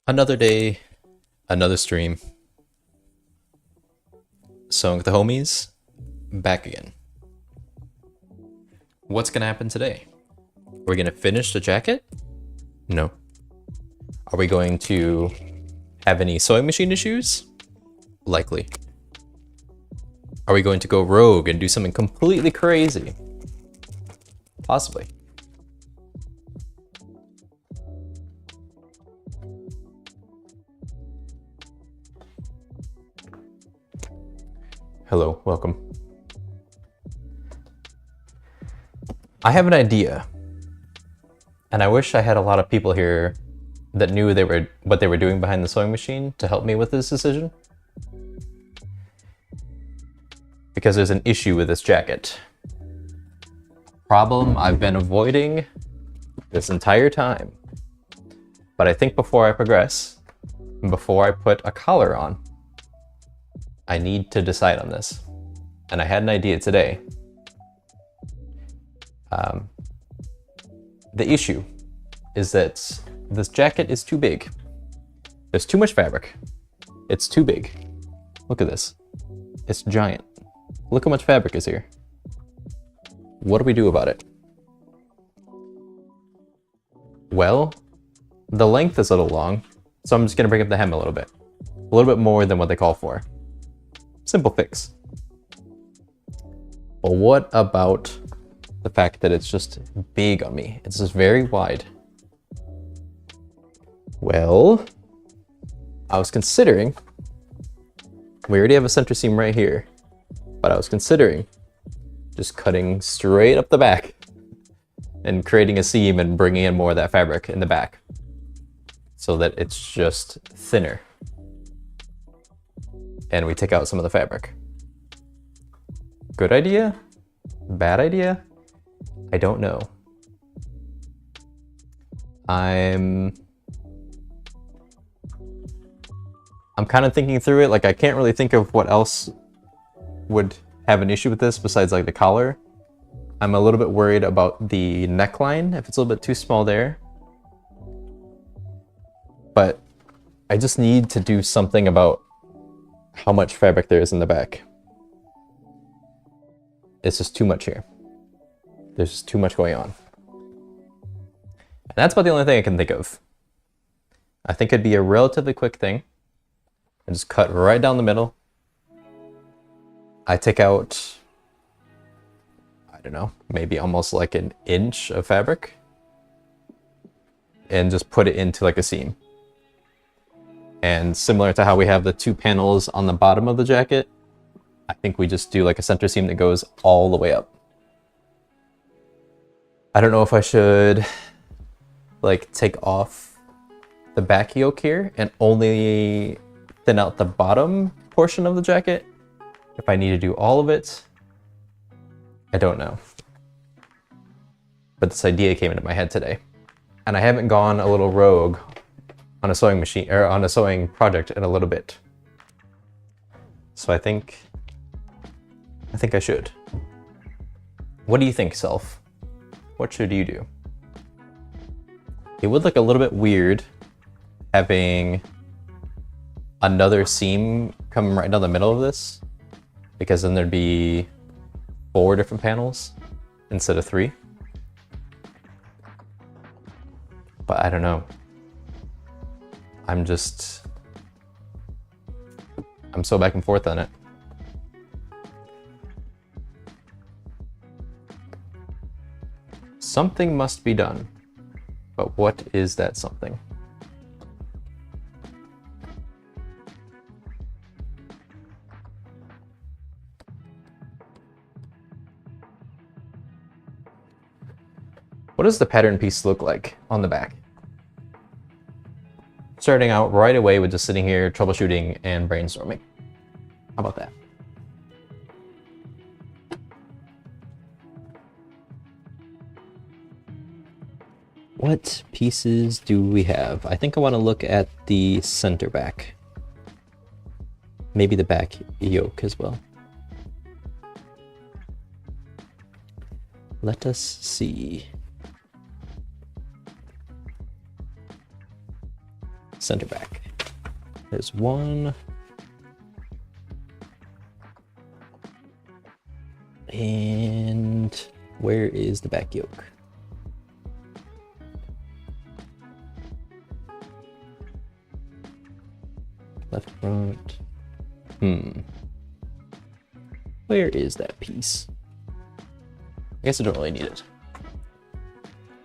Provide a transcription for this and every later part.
Another day, another stream. Sewing with the homies, back again. What's gonna happen today? Are we gonna finish the jacket? No. Are we going to have any sewing machine issues? Likely. Are we going to go rogue and do something completely crazy? Possibly. Hello, welcome. I have an idea, and I wish I had a lot of people here that knew what they were doing behind the sewing machine to help me with this decision. Because there's an issue with this jacket. Problem I've been avoiding this entire time. But I think before I progress, before I put a collar on, I need to decide on this. And I had an idea today. The issue is that this jacket is too big. There's too much fabric. It's too big. Look at this. It's giant. Look how much fabric is here. What do we do about it? Well, the length is a little long, so I'm just gonna bring up the hem a little bit. A little bit more than what they call for. Simple fix. But what about the fact that it's just big on me? It's just very wide. Well, I was considering, we already have a center seam right here, but I was considering just cutting straight up the back and creating a seam and bringing in more of that fabric in the back so that it's just thinner. And we take out some of the fabric. Good idea? Bad idea? I don't know. I'm kind of thinking through it. Like, I can't really think of what else would have an issue with this besides like the collar. I'm a little bit worried about the neckline, if it's a little bit too small there. But I just need to do something about how much fabric there is in the back. It's just too much here. There's just too much going on. And that's about the only thing I can think of. I think it'd be a relatively quick thing. I just cut right down the middle. I take out, I don't know, maybe almost like an inch of fabric and just put it into like a seam. And similar to how we have the two panels on the bottom of the jacket, I think we just do like a center seam that goes all the way up. I don't know if I should like take off the back yoke here and only thin out the bottom portion of the jacket. If I need to do all of it, I don't know. But this idea came into my head today. And I haven't gone a little rogue on a sewing machine or on a sewing project in a little bit. So I think I should. What do you think, self? What should you do? It would look a little bit weird having another seam come right down the middle of this, because then there'd be 4 different panels instead of 3. But I don't know. I'm so back and forth on it. Something must be done, but what is that something? What does the pattern piece look like on the back? Starting out right away with just sitting here troubleshooting and brainstorming. How about that? What pieces do we have? I think I want to look at the center back. Maybe the back yoke as well. Let us see. center back. There's one. And where is the back yoke? Left front. Where is that piece? I guess I don't really need it.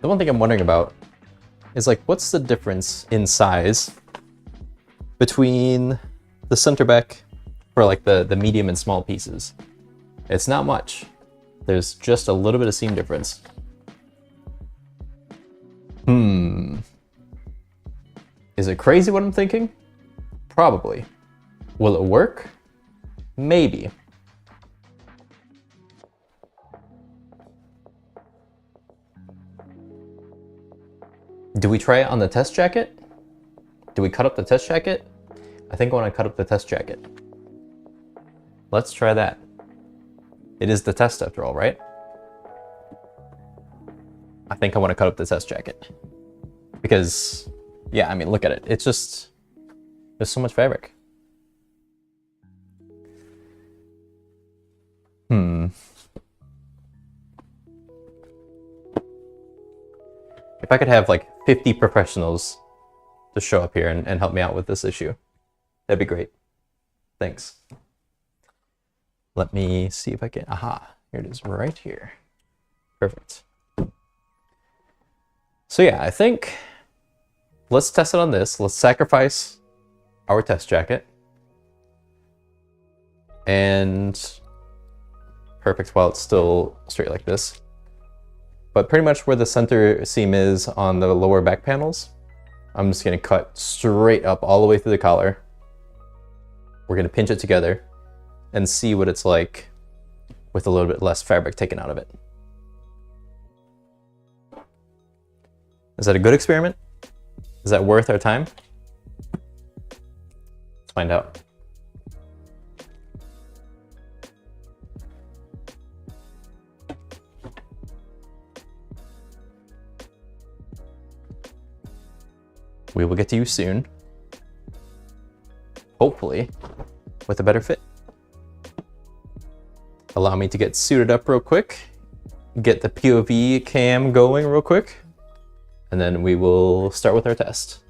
The one thing I'm wondering about is like, what's the difference in size between the center back for like the medium and small pieces? It's not much. There's just a little bit of seam difference. Is it crazy what I'm thinking? Probably. Will it work? Maybe. Do we try it on the test jacket? Do we cut up the test jacket? I think I want to cut up the test jacket. Let's try that. It is the test after all, right? I think I want to cut up the test jacket. Because, yeah, I mean, look at it. It's just, there's so much fabric. If I could have like 50 professionals to show up here and help me out with this issue, that'd be great. Thanks. Let me see if I can, aha, here it is right here. Perfect. So yeah, I think let's test it on this. Let's sacrifice our test jacket. And perfect while it's still straight like this. But pretty much where the center seam is on the lower back panels, I'm just gonna cut straight up all the way through the collar. We're gonna pinch it together and see what it's like with a little bit less fabric taken out of it. Is that a good experiment? Is that worth our time? Let's find out. We will get to you soon. Hopefully, with a better fit. Allow me to get suited up real quick, get the POV cam going real quick, and then we will start with our test.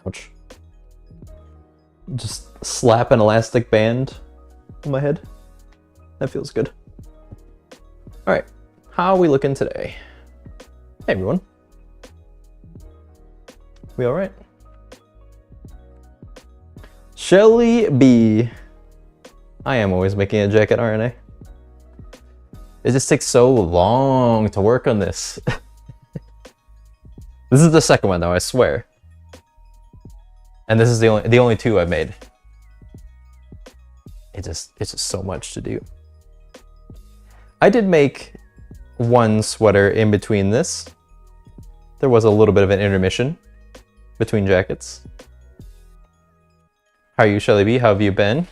Ouch. Just slap an elastic band on my head. That feels good. All right, how are we looking today? Hey everyone. We all right? Shelly B. I am always making a jacket, aren't I? It just takes so long to work on this. This is the second one though, I swear. And this is the only two I've made. It's just so much to do. I did make one sweater in between this. There was a little bit of an intermission between jackets. How are you, Shelly B? How have you been?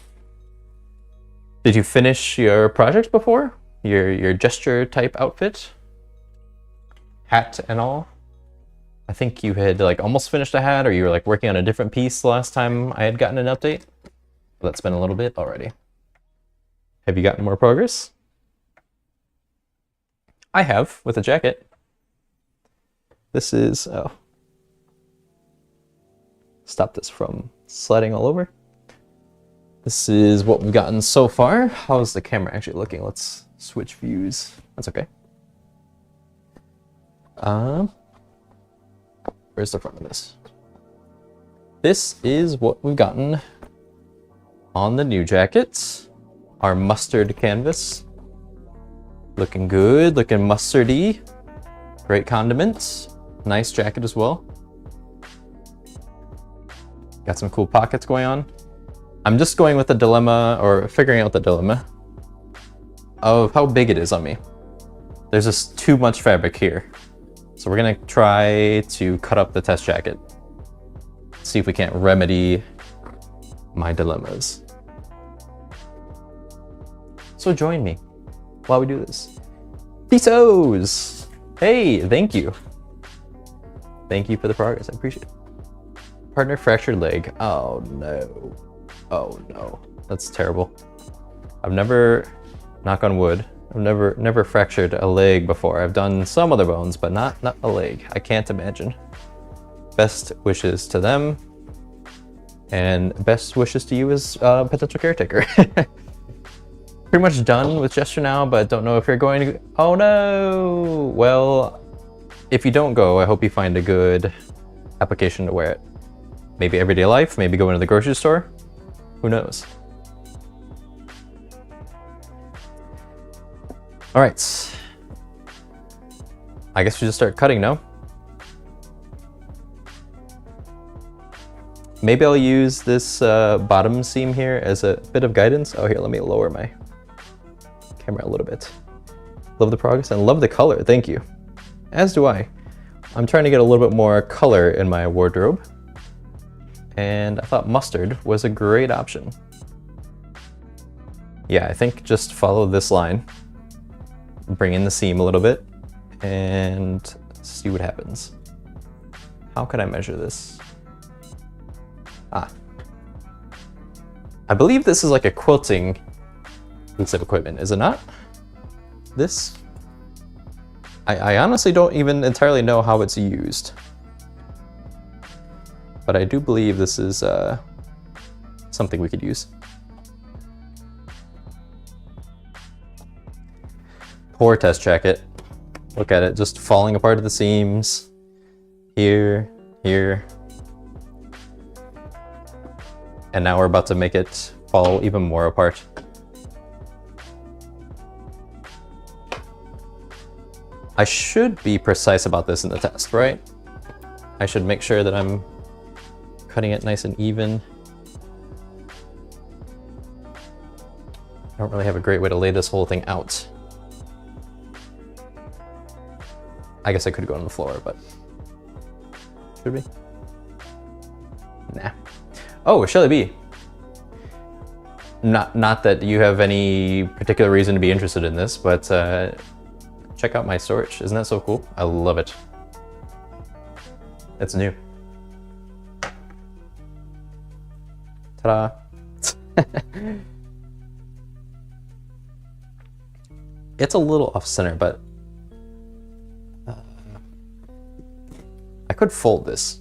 Did you finish your project before? Your gesture type outfit? Hat and all? I think you had like almost finished a hat, or you were like working on a different piece the last time I had gotten an update. Well, that's been a little bit already. Have you gotten more progress? I have, with a jacket. This is, oh. Stop this from sliding all over. This is what we've gotten so far. How's the camera actually looking? Let's switch views. That's okay. Where's the front of this? This is what we've gotten on the new jackets. Our mustard canvas. Looking good, looking mustardy. Great condiments. Nice jacket as well. Got some cool pockets going on. I'm just going with the dilemma, or figuring out the dilemma of how big it is on me. There's just too much fabric here. So we're gonna try to cut up the test jacket. See if we can't remedy my dilemmas. So join me while we do this. Pesos! Hey, thank you. Thank you for the progress, I appreciate it. Partner fractured leg. Oh no. Oh no, that's terrible. I've never, knock on wood, I've never fractured a leg before. I've done some other bones, but not a leg. I can't imagine. Best wishes to them, and best wishes to you as a potential caretaker. Pretty much done with gesture now, but don't know if you're going to. Oh no! Well, if you don't go, I hope you find a good application to wear it. Maybe everyday life, maybe go into the grocery store. Who knows? All right. I guess we just start cutting now. Maybe I'll use this bottom seam here as a bit of guidance. Oh, here, let me lower my camera a little bit. Love the progress and love the color, thank you. As do I. I'm trying to get a little bit more color in my wardrobe, and I thought mustard was a great option. Yeah, I think just follow this line, bring in the seam a little bit, and see what happens. How can I measure this? Ah. I believe this is like a quilting piece of equipment, is it not? This? I honestly don't even entirely know how it's used. But I do believe this is something we could use. Poor test jacket. Look at it, just falling apart at the seams. Here, here. And now we're about to make it fall even more apart. I should be precise about this in the test, right? I should make sure that I'm cutting it nice and even. I don't really have a great way to lay this whole thing out. I guess I could go on the floor, but should we? Nah. Oh, Shelly B. Not that you have any particular reason to be interested in this, but check out my storage. Isn't that so cool? I love it. It's new. Ta-da. It's a little off center, but I could fold this.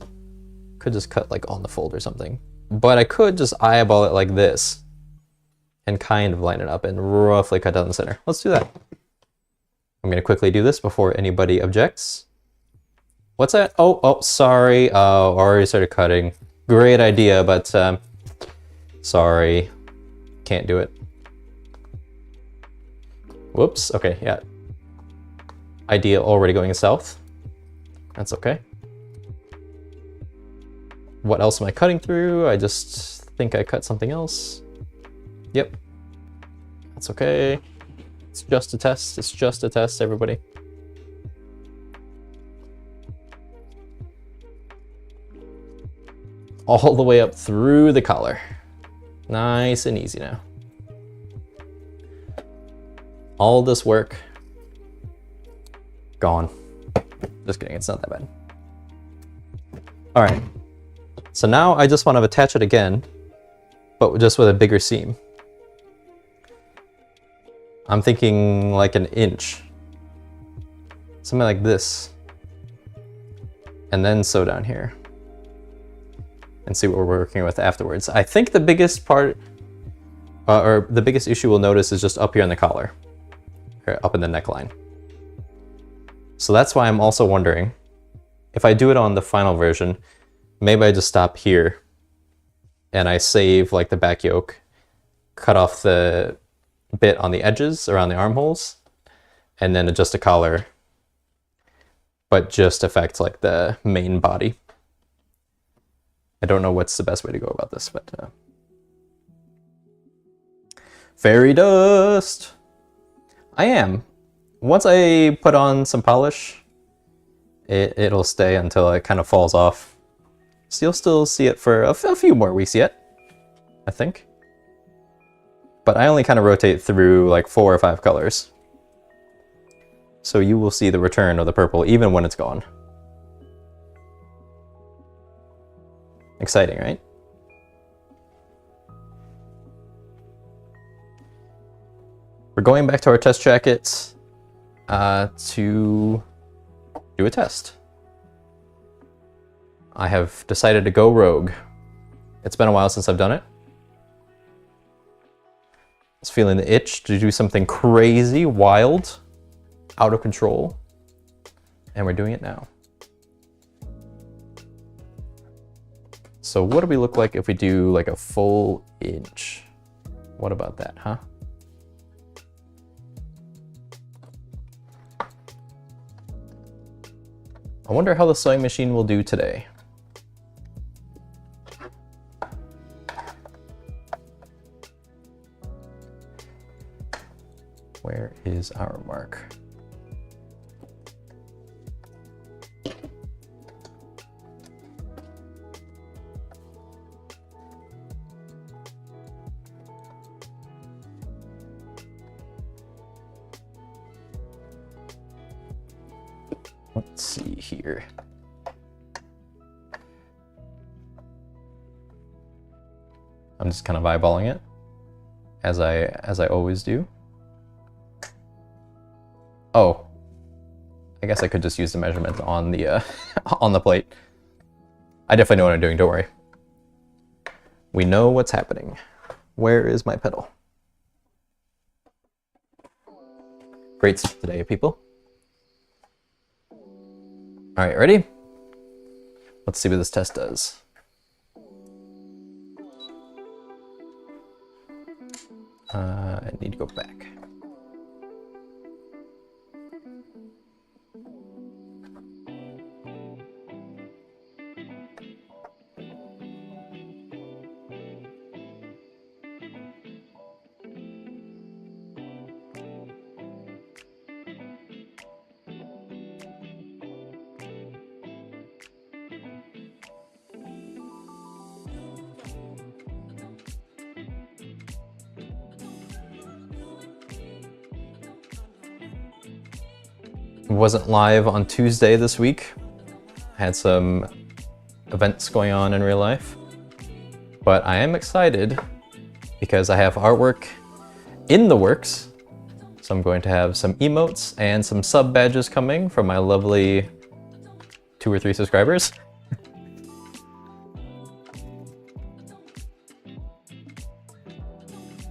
Could just cut like on the fold or something. But I could just eyeball it like this and kind of line it up and roughly cut down the center. Let's do that. I'm gonna quickly do this before anybody objects. What's that? Oh, sorry. Oh, already started cutting. Great idea, but sorry. Can't do it. Whoops, okay, yeah. Idea already going south. That's okay. What else am I cutting through? I just think I cut something else. Yep. That's okay. It's just a test. It's just a test, everybody. All the way up through the collar. Nice and easy now. All this work gone. Just kidding, it's not that bad. All right. So now I just want to attach it again, but just with a bigger seam. I'm thinking like an inch. Something like this. And then sew down here. And see what we're working with afterwards. I think the biggest part, or the biggest issue we'll notice is just up here in the collar. Or up in the neckline. So that's why I'm also wondering, if I do it on the final version, maybe I just stop here and I save like the back yoke, cut off the bit on the edges around the armholes, and then adjust the collar, but just affect like the main body. I don't know what's the best way to go about this, but fairy dust. I am. Once I put on some polish It'll stay until it kind of falls off. So you'll still see it for a few more weeks yet, I think. But I only kind of rotate through like 4 or 5 colors. So you will see the return of the purple even when it's gone. Exciting, right? We're going back to our test jackets to do a test. I have decided to go rogue. It's been a while since I've done it. I was feeling the itch to do something crazy, wild, out of control, and we're doing it now. So what do we look like if we do like a full inch? What about that, huh? I wonder how the sewing machine will do today. Where is our mark? Let's see here. I'm just kind of eyeballing it, as I always do. Oh, I guess I could just use the measurement on the on the plate. I definitely know what I'm doing. Don't worry. We know what's happening. Where is my pedal? Great stuff today, people. All right, ready? Let's see what this test does. I need to go back. Wasn't live on Tuesday this week. Had some events going on in real life. But I am excited because I have artwork in the works. So I'm going to have some emotes and some sub badges coming from my lovely 2 or 3 subscribers.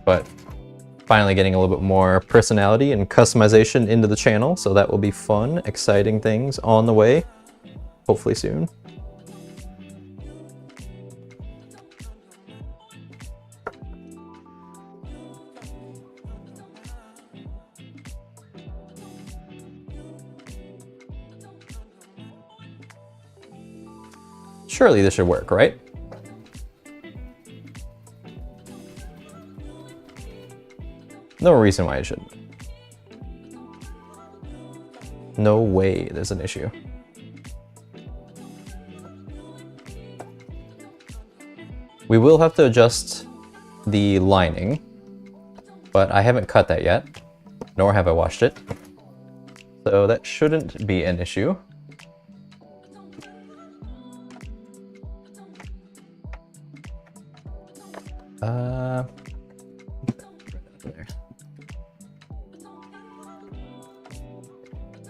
But finally getting a little bit more personality and customization into the channel, so that will be fun, exciting things on the way, hopefully soon. Surely this should work, right? No reason why it shouldn't. No way there's an issue. We will have to adjust the lining, but I haven't cut that yet, nor have I washed it. So that shouldn't be an issue.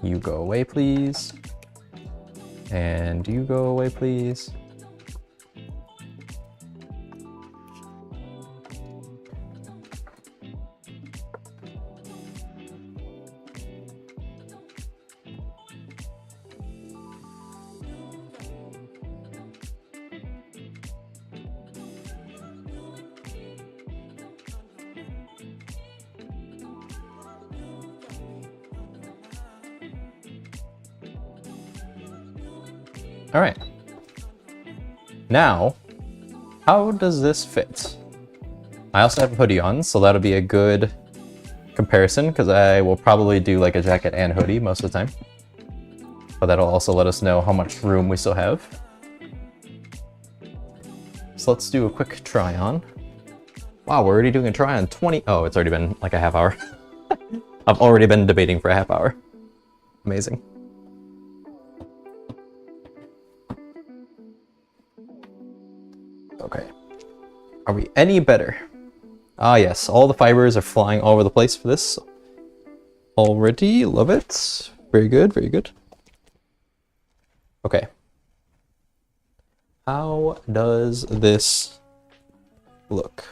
You go away, please. And you go away, please. All right. Now, how does this fit? I also have a hoodie on, so that'll be a good comparison because I will probably do like a jacket and hoodie most of the time. but that'll also let us know how much room we still have. So let's do a quick try on. Wow, we're already doing a try on 20. Oh, it's already been like a half hour. I've already been debating for a half hour. Amazing. Okay. Are we any better? Ah, yes. All the fibers are flying all over the place for this. Already. Love it. Very good. Very good. Okay. How does this look?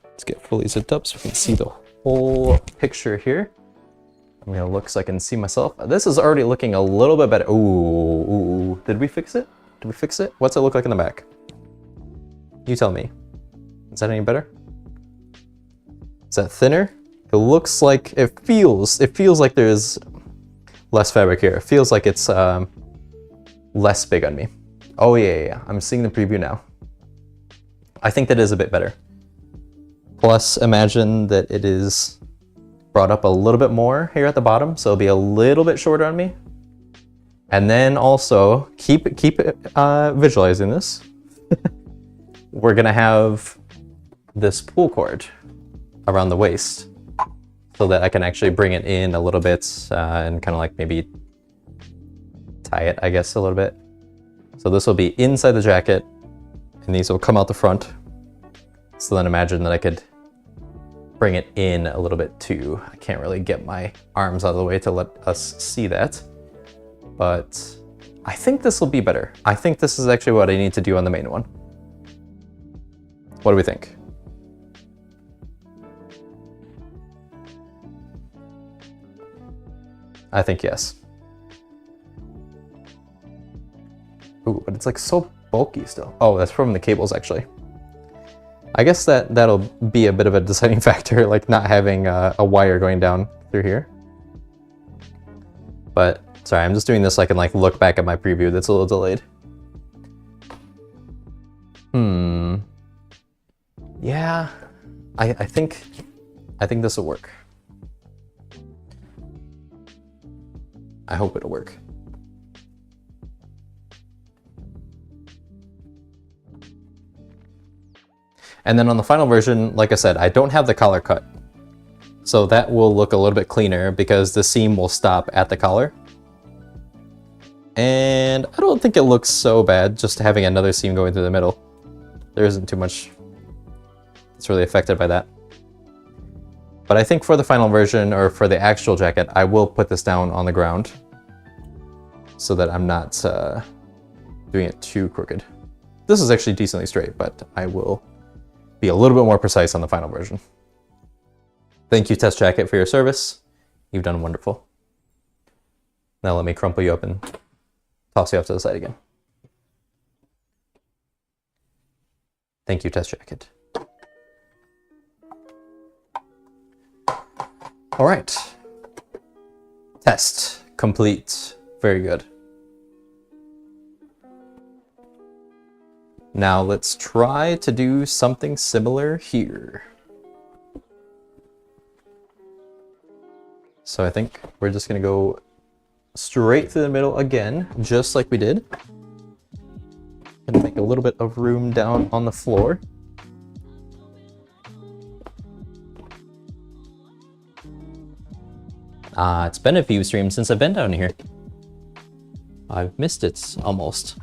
Let's get fully zipped up so we can see the whole picture here. I'm gonna look so I can see myself. This is already looking a little bit better. Ooh, did we fix it? Did we fix it? What's it look like in the back? You tell me. Is that any better? Is that thinner? It looks like, it feels like there's less fabric here. It feels like it's less big on me. Oh yeah, I'm seeing the preview now. I think that is a bit better. Plus, imagine that it is brought up a little bit more here at the bottom, so it'll be a little bit shorter on me. And then also, keep visualizing this. We're gonna have this pull cord around the waist so that I can actually bring it in a little bit and kind of like maybe tie it, I guess, a little bit. So this will be inside the jacket and these will come out the front. So then imagine that I could bring it in a little bit too. I can't really get my arms out of the way to let us see that, but I think this will be better. I think this is actually what I need to do on the main one. What do we think? I think yes. Ooh, but it's like so bulky still. Oh, that's from the cables actually. I guess that'll be a bit of a deciding factor, like not having a wire going down through here. But sorry, I'm just doing this so I can like look back at my preview that's a little delayed. Yeah, I think this will work. I hope it'll work. And then on the final version, like I said, I don't have the collar cut. So that will look a little bit cleaner because the seam will stop at the collar. And I don't think it looks so bad just having another seam going through the middle. There isn't too much that's really affected by that. But I think for the final version, or for the actual jacket, I will put this down on the ground so that I'm not doing it too crooked. This is actually decently straight, but I will be a little bit more precise on the final version. Thank you, Test Jacket, for your service. You've done wonderful. Now let me crumple you up and toss you off to the side again. Thank you, Test Jacket. All right. Test complete. Very good. Now let's try to do something similar here. So I think we're just gonna go straight through the middle again, just like we did. Gonna make a little bit of room down on the floor. It's been a few streams since I've been down here. I've missed it almost.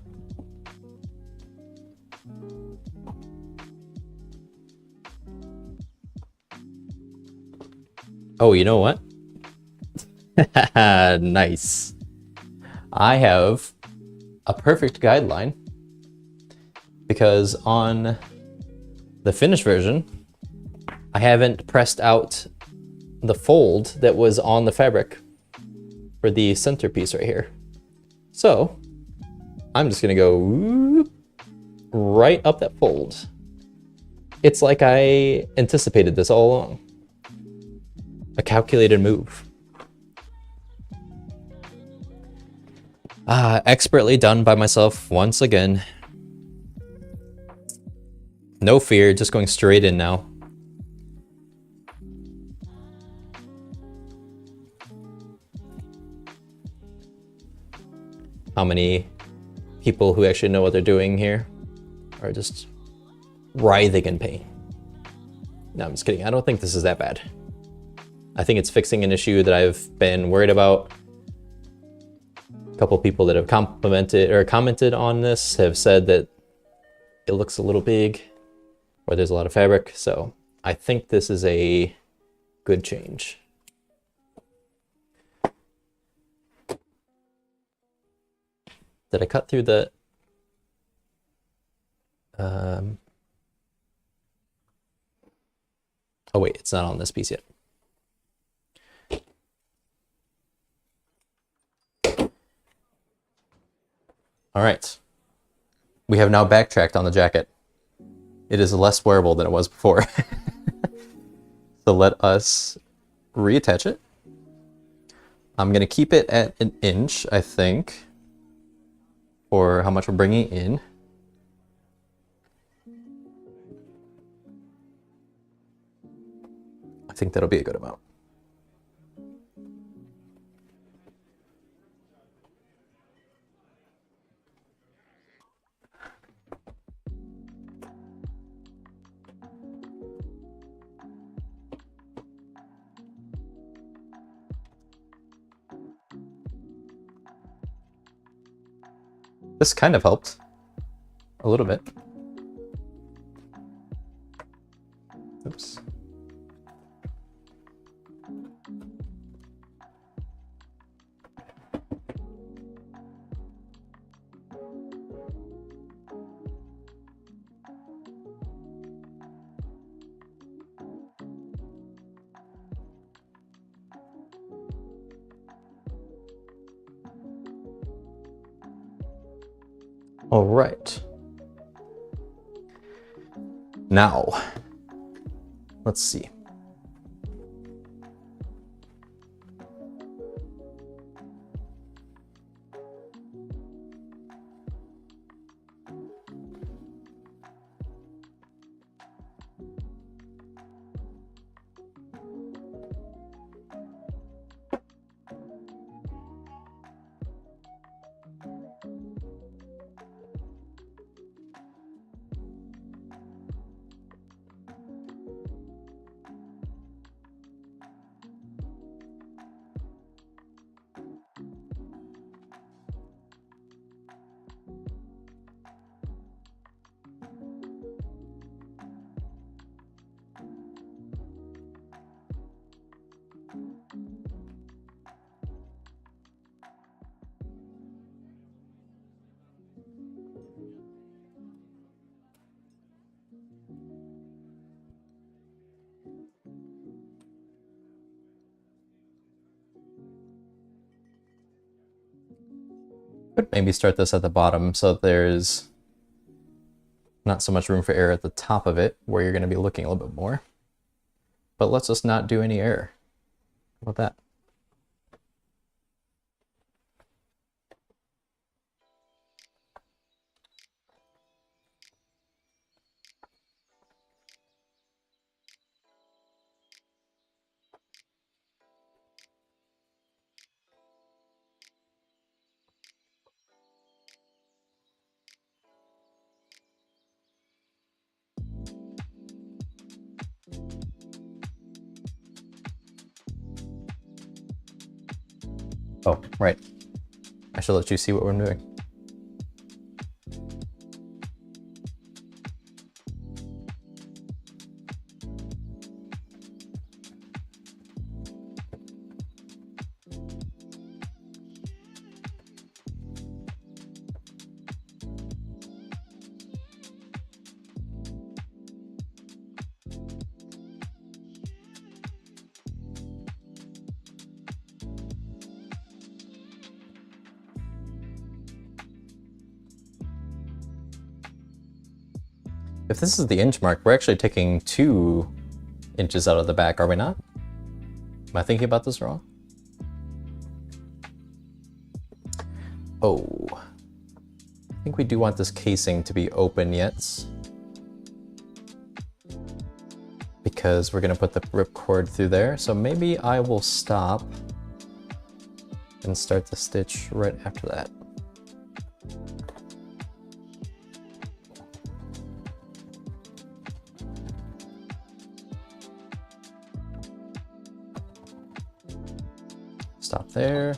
Oh, you know what? Nice. I have a perfect guideline because on the finished version, I haven't pressed out the fold that was on the fabric for the centerpiece right here. So I'm just gonna go right up that fold. It's like I anticipated this all along. A calculated move. Expertly done by myself once again. No fear, just going straight in now. how many people who actually know what they're doing here are just writhing in pain. No, I'm just kidding. I don't think this is that bad. I think it's fixing an issue that I've been worried about. A couple people that have commented on this have said that it looks a little big or there's a lot of fabric. So I think this is a good change. Did I cut through the... Oh wait, it's not on this piece yet. All right. We have now backtracked on the jacket. It is less wearable than it was before. So let us reattach it. I'm gonna keep it at 1 inch, I think, for how much we're bringing in. I think that'll be a good amount. This kind of helped a little bit. Oops. All right. Now, let's see. Could maybe start this at the bottom so there's not so much room for air at the top of it where you're going to be looking a little bit more. But let's just not do any air. How about that? Oh, right. I should let you see what we're doing. If this is the inch mark, we're actually taking 2 inches out of the back, are we not? Am I thinking about this wrong? Oh, I think we do want this casing to be open yet, because we're gonna put the ripcord through there. So maybe I will stop and start the stitch right after that. stop there.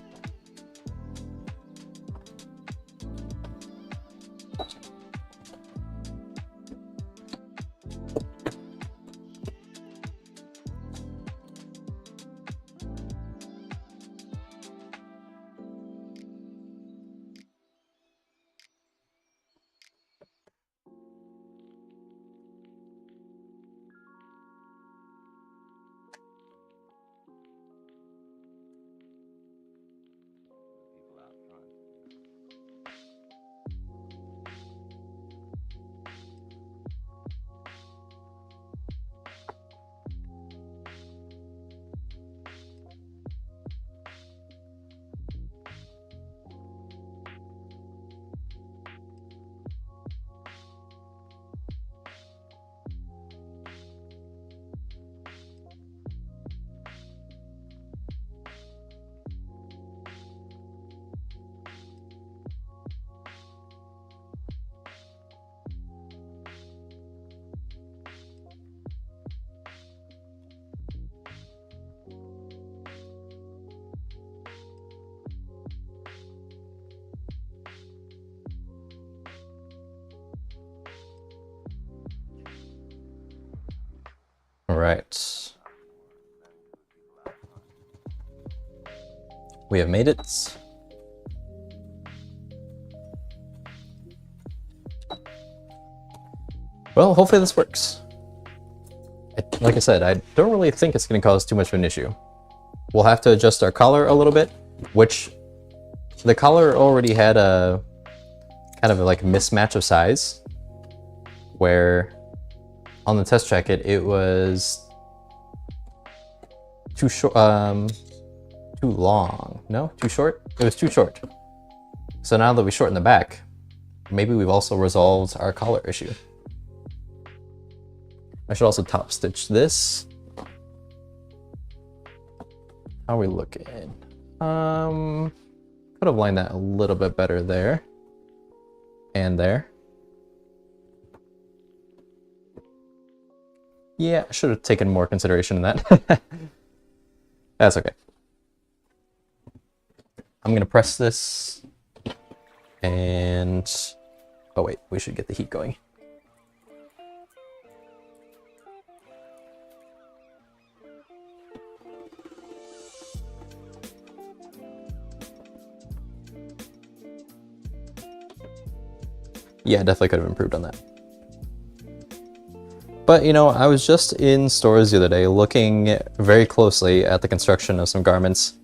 All right. We have made it. Well, hopefully this works. Like I said, I don't really think it's going to cause too much of an issue. We'll have to adjust our collar a little bit, which the collar already had a kind of like a mismatch of size, where on the test jacket it was too short, too long. No, too short? It was too short. So now that we shorten the back, maybe we've also resolved our collar issue. I should also top stitch this. How are we looking? Could have lined that a little bit better there. And there. Yeah, I should have taken more consideration in that. That's okay. I'm gonna press this. And oh wait, we should get the heat going. Yeah, definitely could have improved on that. But, you know, I was just in stores the other day looking very closely at the construction of some garments.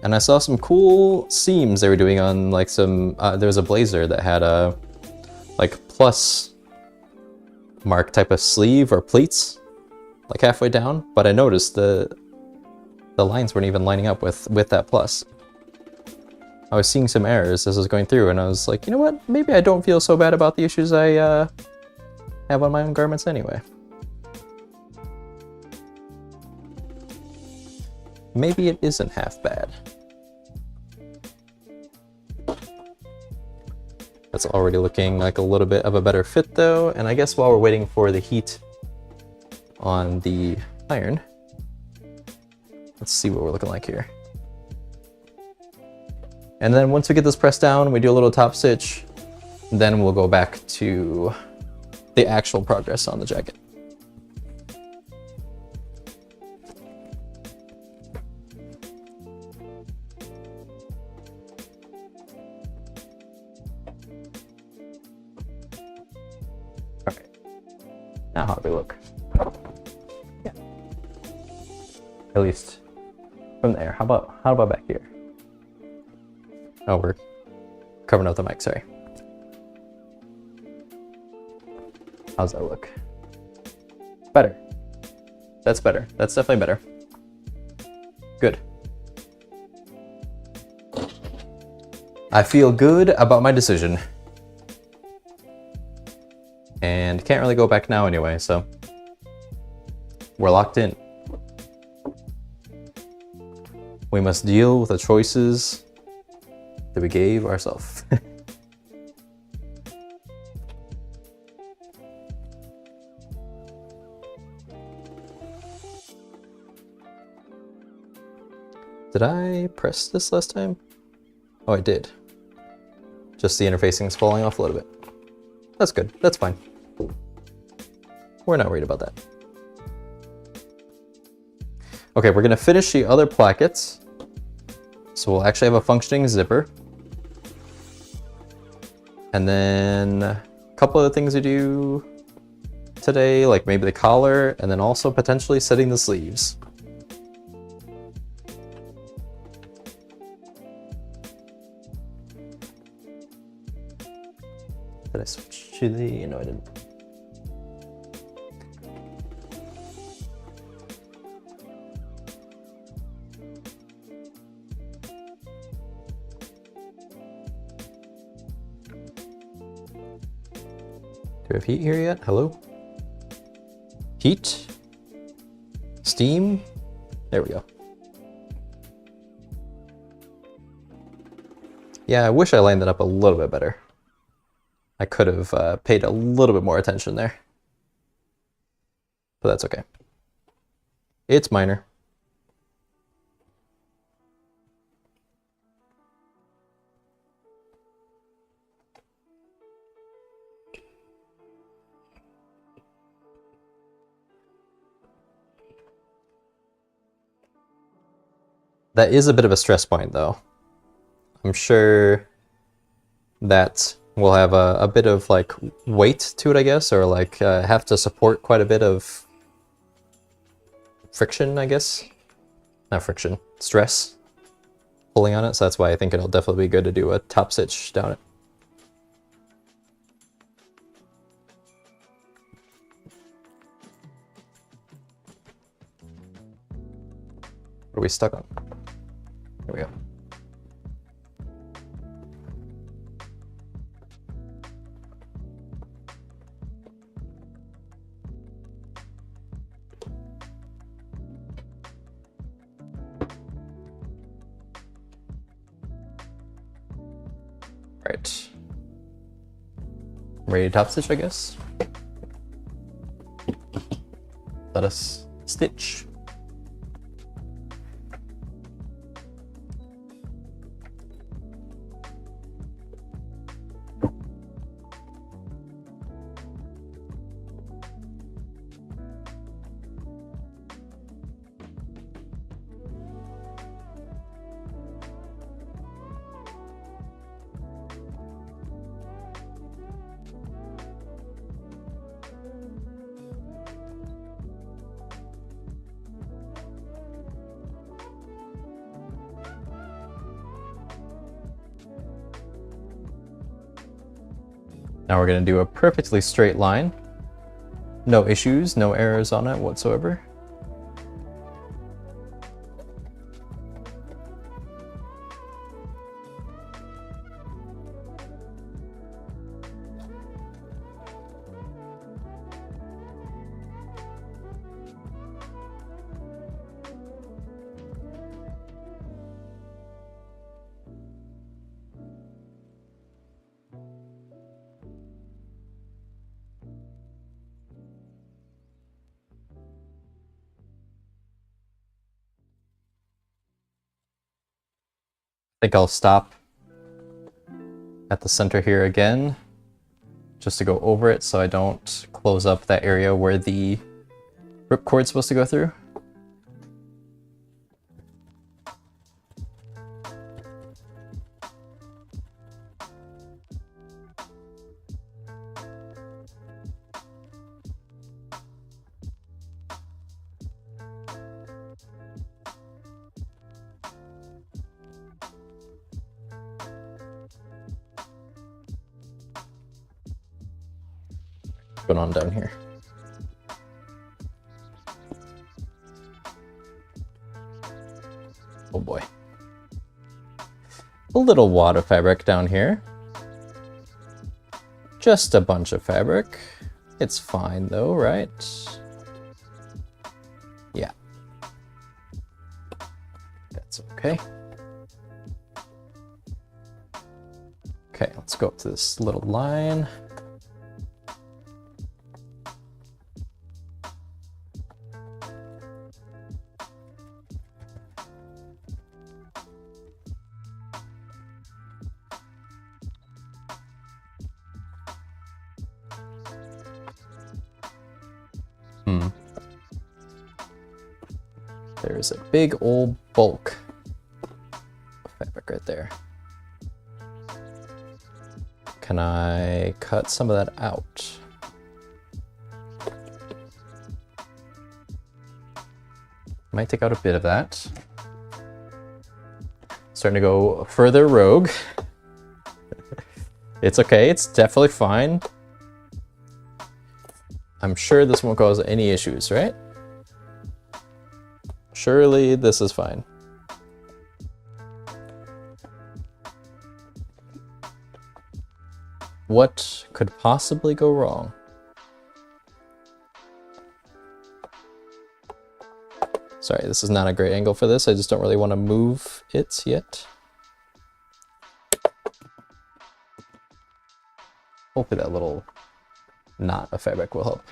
And I saw some cool seams they were doing on like some, there was a blazer that had a like plus mark type of sleeve or pleats like halfway down. But I noticed the lines weren't even lining up with that plus. I was seeing some errors as I was going through, and I was like, you know what? Maybe I don't feel so bad about the issues I have on my own garments anyway. Maybe it isn't half bad. That's already looking like a little bit of a better fit though, and I guess while we're waiting for the heat on the iron, let's see what we're looking like here. And then once we get this pressed down, we do a little top stitch, then we'll go back to the actual progress on the jacket. All right, now how do we look? Yeah, at least from there. How about back here? Oh, we're covering up the mic, sorry. How's that look? Better. That's better. That's definitely better. Good. I feel good about my decision. And can't really go back now anyway, so we're locked in. We must deal with the choices that we gave ourselves. Did I press this last time? Oh, I did. Just the interfacing is falling off a little bit. That's good. That's fine. We're not worried about that. Okay, we're gonna finish the other plackets. So we'll actually have a functioning zipper. And then a couple of the things we do today, like maybe the collar, and then also potentially setting the sleeves. Did I switch to the, no I didn't. Do we have heat here yet? Hello? Heat? Steam? There we go. Yeah, I wish I lined that up a little bit better. I could have paid a little bit more attention there. But that's okay. It's minor. That is a bit of a stress point, though. I'm sure that we'll have a bit of like weight to it, I guess, or like have to support quite a bit of friction, I guess. Not friction, stress pulling on it. So that's why I think it'll definitely be good to do a top stitch down it. What are we stuck on? There we go. Right. Ready to top stitch, I guess. Let us stitch. Now we're going to do a perfectly straight line. No issues, no errors on it whatsoever. I think I'll stop at the center here again, just to go over it so I don't close up that area where the ripcord's supposed to go through. Going on down here. Oh boy. A little wad of fabric down here. Just a bunch of fabric. It's fine though, right? Yeah. That's okay. Okay, let's go up to this little line. There's a big old bulk of fabric right there. Can I cut some of that out? Might take out a bit of that. Starting to go further rogue. It's okay, it's definitely fine. I'm sure this won't cause any issues, right? Surely this is fine. What could possibly go wrong? Sorry, this is not a great angle for this. I just don't really want to move it yet. Hopefully that little knot of fabric will help.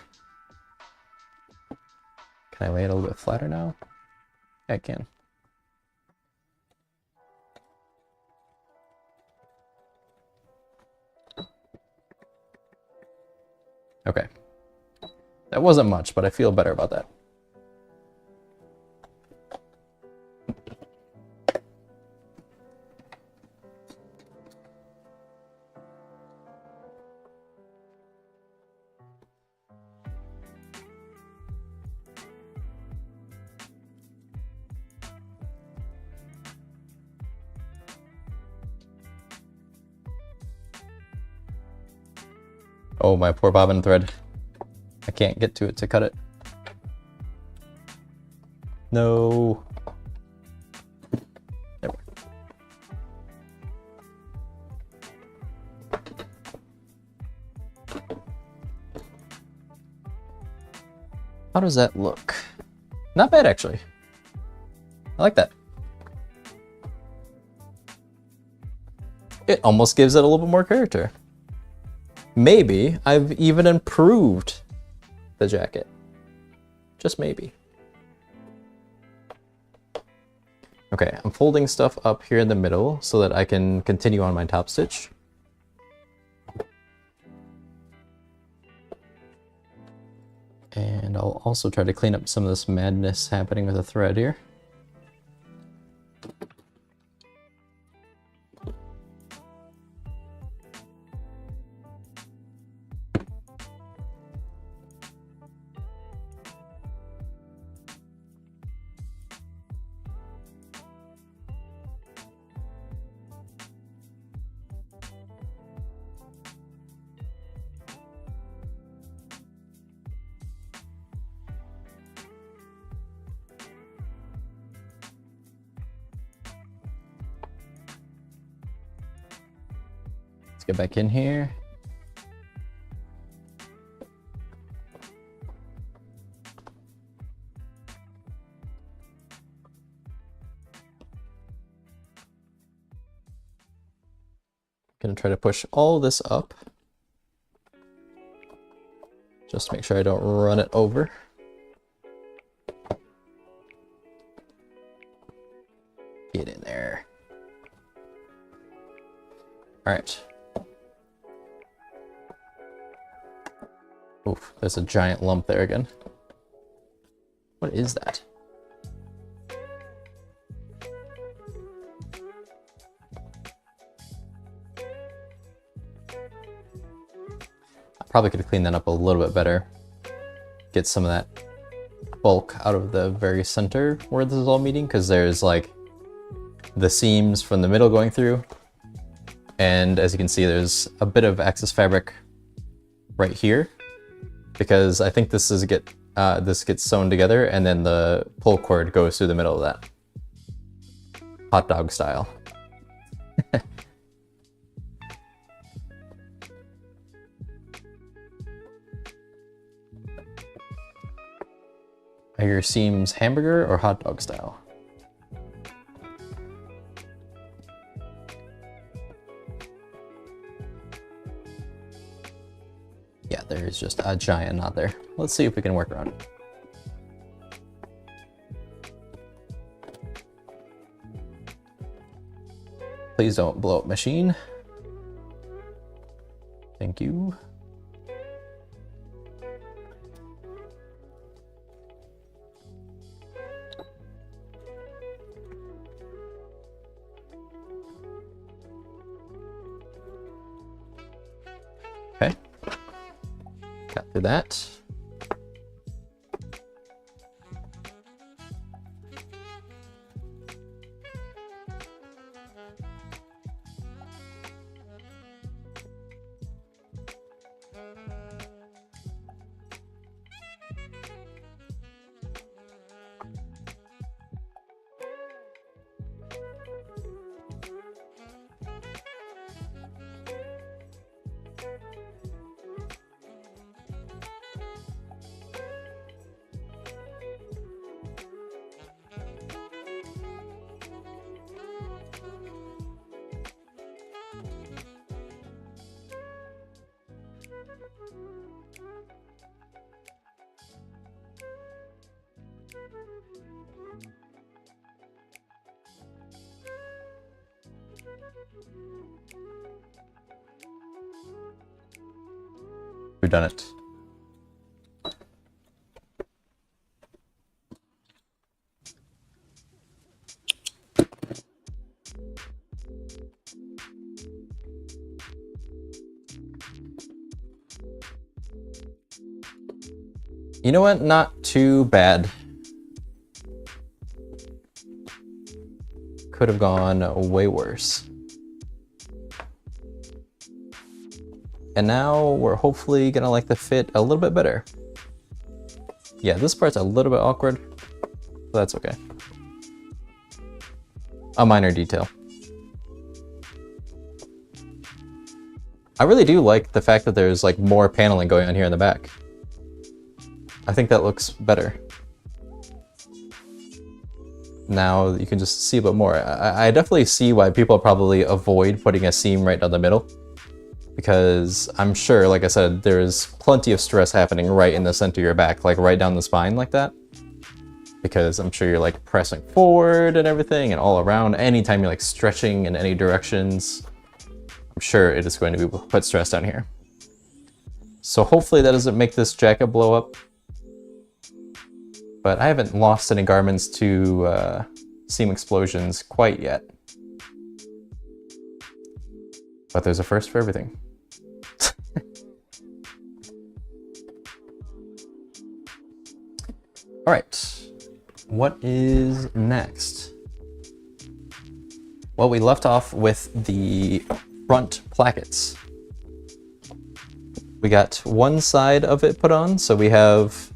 Can I lay it a little bit flatter now? I can. Okay. That wasn't much, but I feel better about that. Oh, my poor bobbin thread. I can't get to it to cut it. No. There we go. How does that look? Not bad, actually. I like that. It almost gives it a little bit more character. Maybe I've even improved the jacket. Just maybe. Okay, I'm folding stuff up here in the middle so that I can continue on my top stitch. And I'll also try to clean up some of this madness happening with the thread here. Let's get back in here. Gonna try to push all this up. Just to make sure I don't run it over. Get in there. All right. Oof, there's a giant lump there again. What is that? I probably could have cleaned that up a little bit better. Get some of that bulk out of the very center where this is all meeting, because there's like the seams from the middle going through. And as you can see, there's a bit of excess fabric right here, because I think this gets sewn together and then the pull cord goes through the middle of that. Hot dog style. Are your seams hamburger or hot dog style? Yeah, there's just a giant knot there. Let's see if we can work around it. Please don't blow up machine. Thank you. Got through that. We've done it. You know what? Not too bad. Could have gone way worse. And now we're hopefully gonna like the fit a little bit better. Yeah, this part's a little bit awkward, but that's okay. A minor detail. I really do like the fact that there's like more paneling going on here in the back. I think that looks better. Now you can just see a bit more. I definitely see why people probably avoid putting a seam right down the middle, because I'm sure, like I said, there's plenty of stress happening right in the center of your back, like right down the spine like that. Because I'm sure you're like pressing forward and everything and all around. Anytime you're like stretching in any directions, I'm sure it is going to be put stress down here. So hopefully that doesn't make this jacket blow up. But I haven't lost any garments to seam explosions quite yet. But there's a first for everything. All right, what is next? Well, we left off with the front plackets. We got one side of it put on, so we have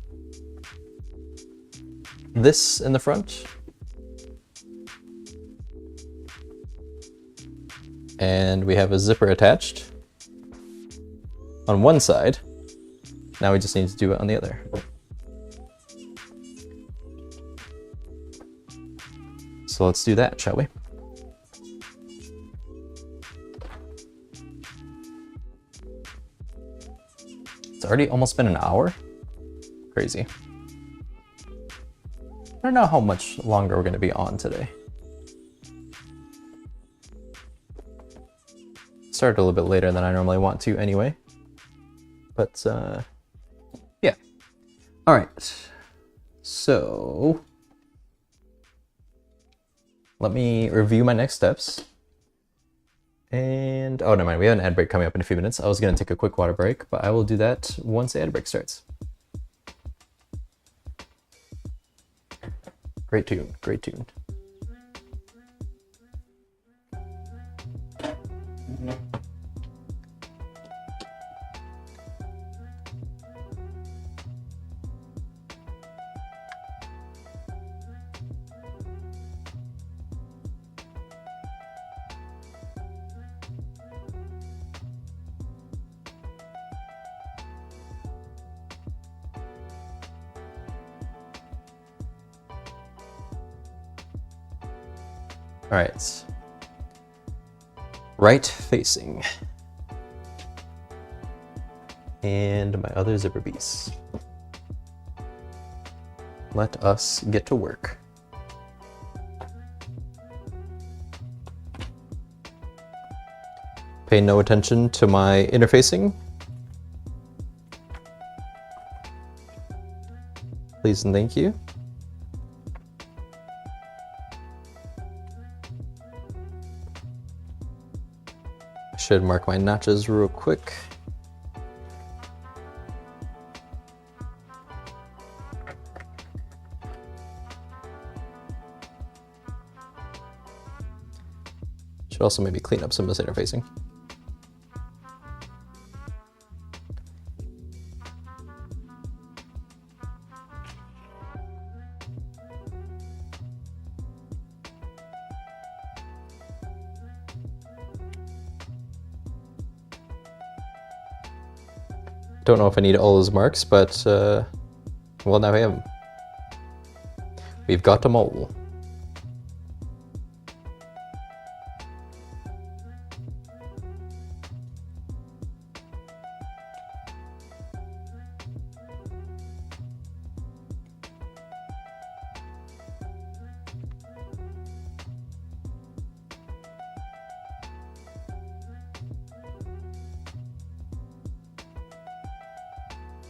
this in the front. And we have a zipper attached on one side. Now we just need to do it on the other. So let's do that, shall we? It's already almost been an hour? Crazy. I don't know how much longer we're going to be on today. Started a little bit later than I normally want to anyway. But, yeah. All right. So, let me review my next steps. And, oh, never mind. We have an ad break coming up in a few minutes. I was going to take a quick water break, but I will do that once the ad break starts. Great tune, great tune. All right, right facing, and my other zipper piece. Let us get to work. Pay no attention to my interfacing. Please and thank you. Should mark my notches real quick. Should also maybe clean up some of this interfacing. Don't know if I need all those marks, but well, now we have them. We've got them all.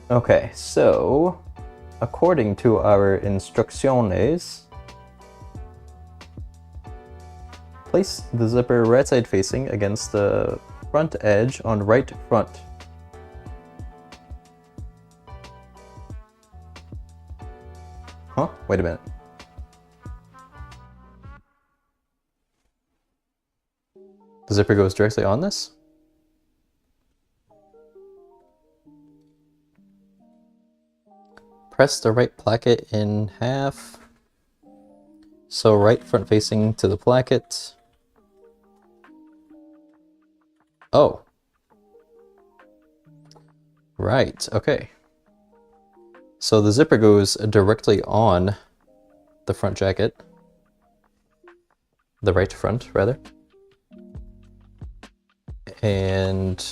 Okay, so according to our instrucciones, place the zipper right side facing against the front edge on right front. Huh? Wait a minute. The zipper goes directly on this? Press the right placket in half. So right front facing to the placket. Oh. Right, okay. So the zipper goes directly on the front jacket. The right front, rather. And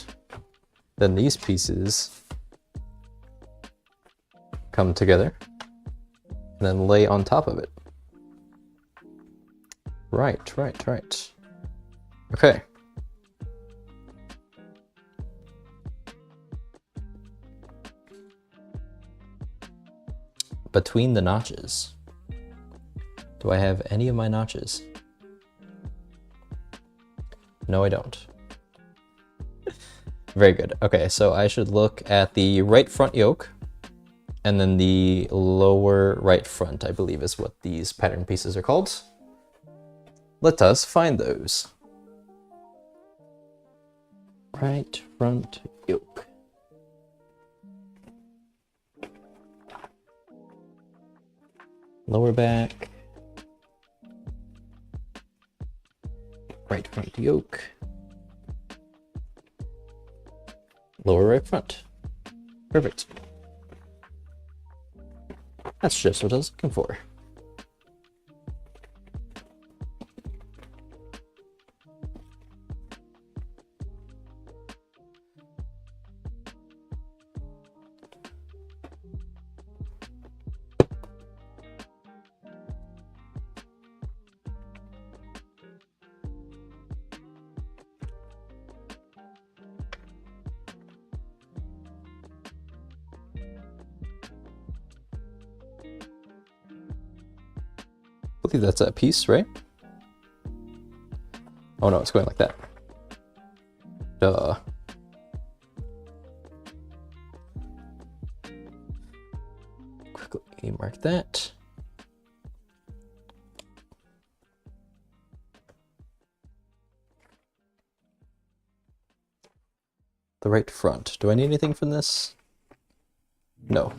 then these pieces come together and then lay on top of it. Right, right, right. Okay. Between the notches. Do I have any of my notches? No, I don't. Very good. Okay, so I should look at the right front yoke and then the lower right front, I believe is what these pattern pieces are called. Let us find those. Right front yoke. Lower back. Right front yoke. Lower right front. Perfect. That's just what I was looking for. I believe that's that piece, right? Oh no, it's going like that. Duh. Quickly mark that. The right front. Do I need anything from this? No.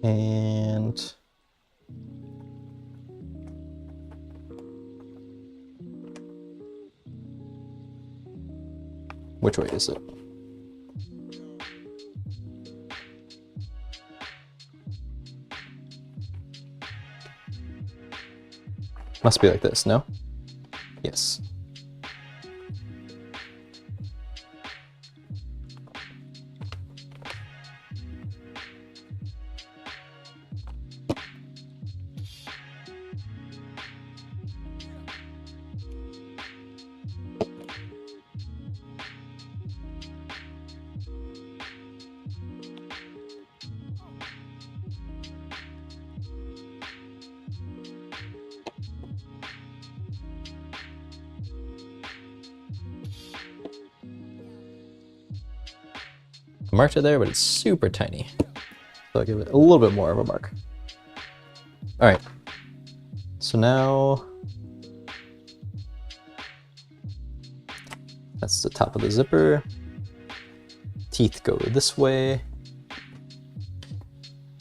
And which way is it? Must be like this, no? Yes. I marked it there, but it's super tiny. So I'll give it a little bit more of a mark. All right. So now that's the top of the zipper. Teeth go this way.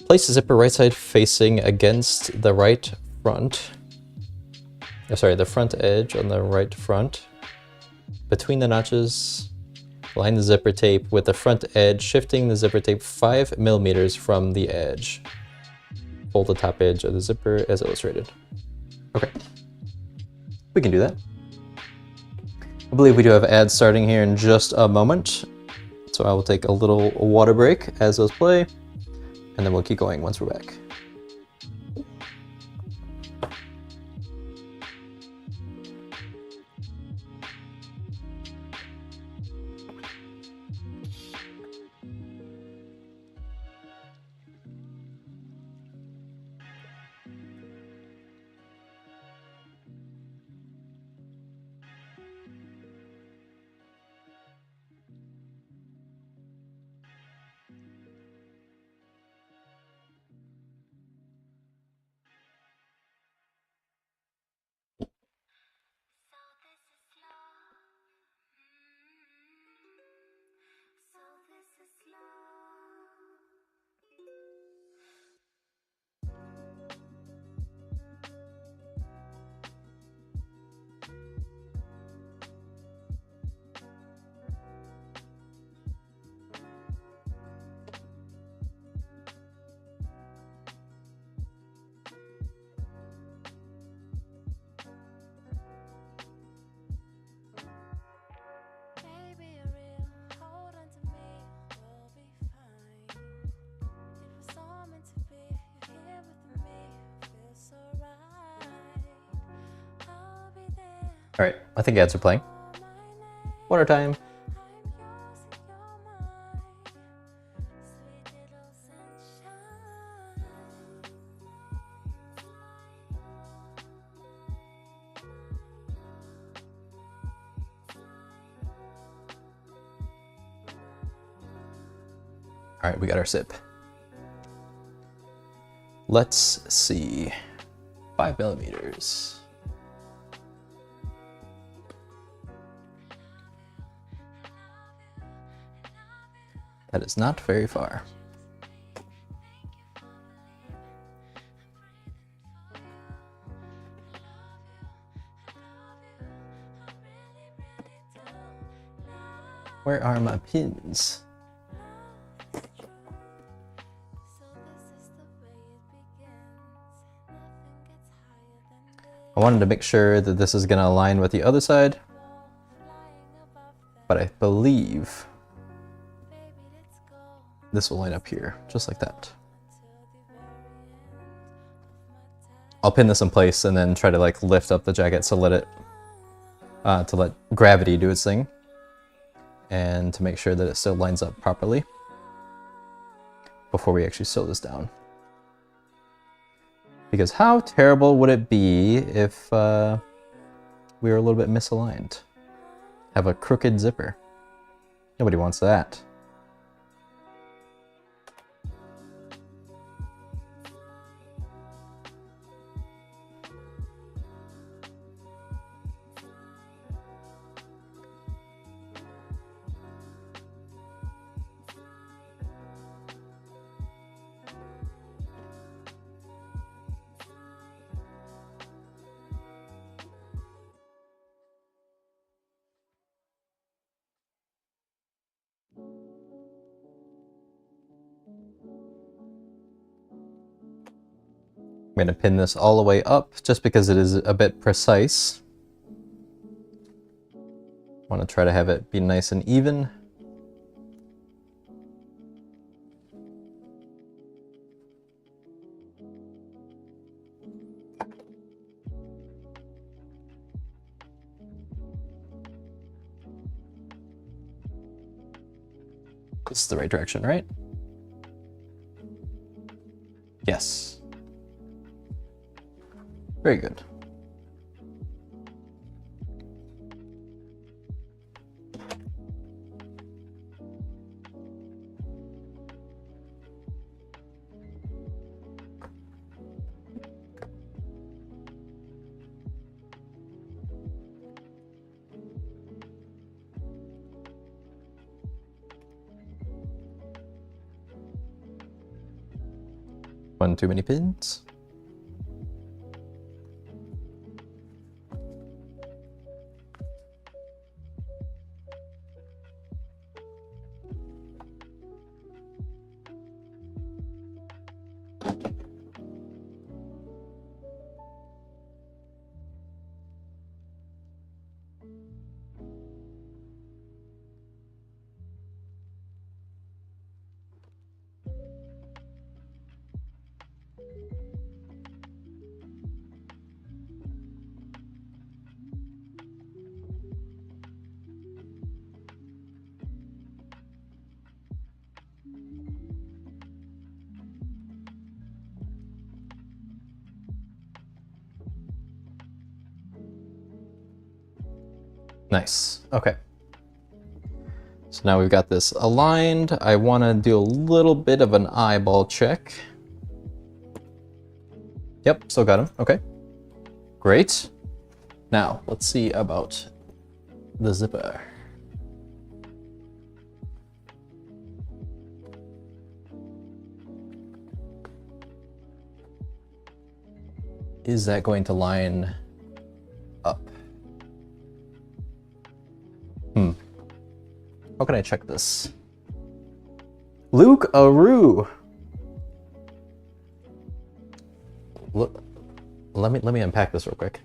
Place the zipper right side facing against the right front. Oh, sorry, the front edge on the right front. Between the notches, line the zipper tape with the front edge, shifting the zipper tape 5 millimeters from the edge. Fold the top edge of the zipper as illustrated. Okay, we can do that. I believe we do have ads starting here in just a moment. So I will take a little water break as those play, and then we'll keep going once we're back. All right, I think ads are playing. Water time. All right, we got our sip. Let's see. 5 millimeters. That is not very far. Where are my pins? I wanted to make sure that this is going to align with the other side, but I believe this will line up here, just like that. I'll pin this in place and then try to like lift up the jacket to let gravity do its thing, and to make sure that it still lines up properly before we actually sew this down. Because how terrible would it be if we were a little bit misaligned? Have a crooked zipper. Nobody wants that. I'm going to pin this all the way up just because it is a bit precise. I want to try to have it be nice and even. This is the right direction, right? Yes. Very good. One too many pins. Nice. Okay. So now we've got this aligned. I want to do a little bit of an eyeball check. Yep, still got him. Okay. Great. Now, let's see about the zipper. Is that going to line up? How can I check this? Luke Aru. Look, let me unpack this real quick.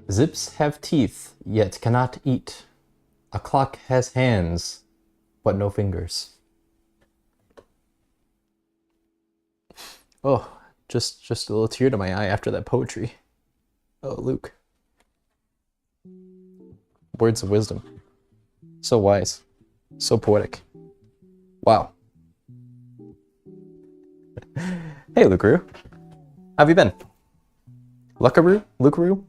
Zips have teeth, yet cannot eat. A clock has hands, but no fingers. Oh, just a little tear to my eye after that poetry. Oh, Luke. Words of wisdom. So wise. So poetic. Wow. Hey, Lukaroo. How have you been? Lukaroo? Lukaroo?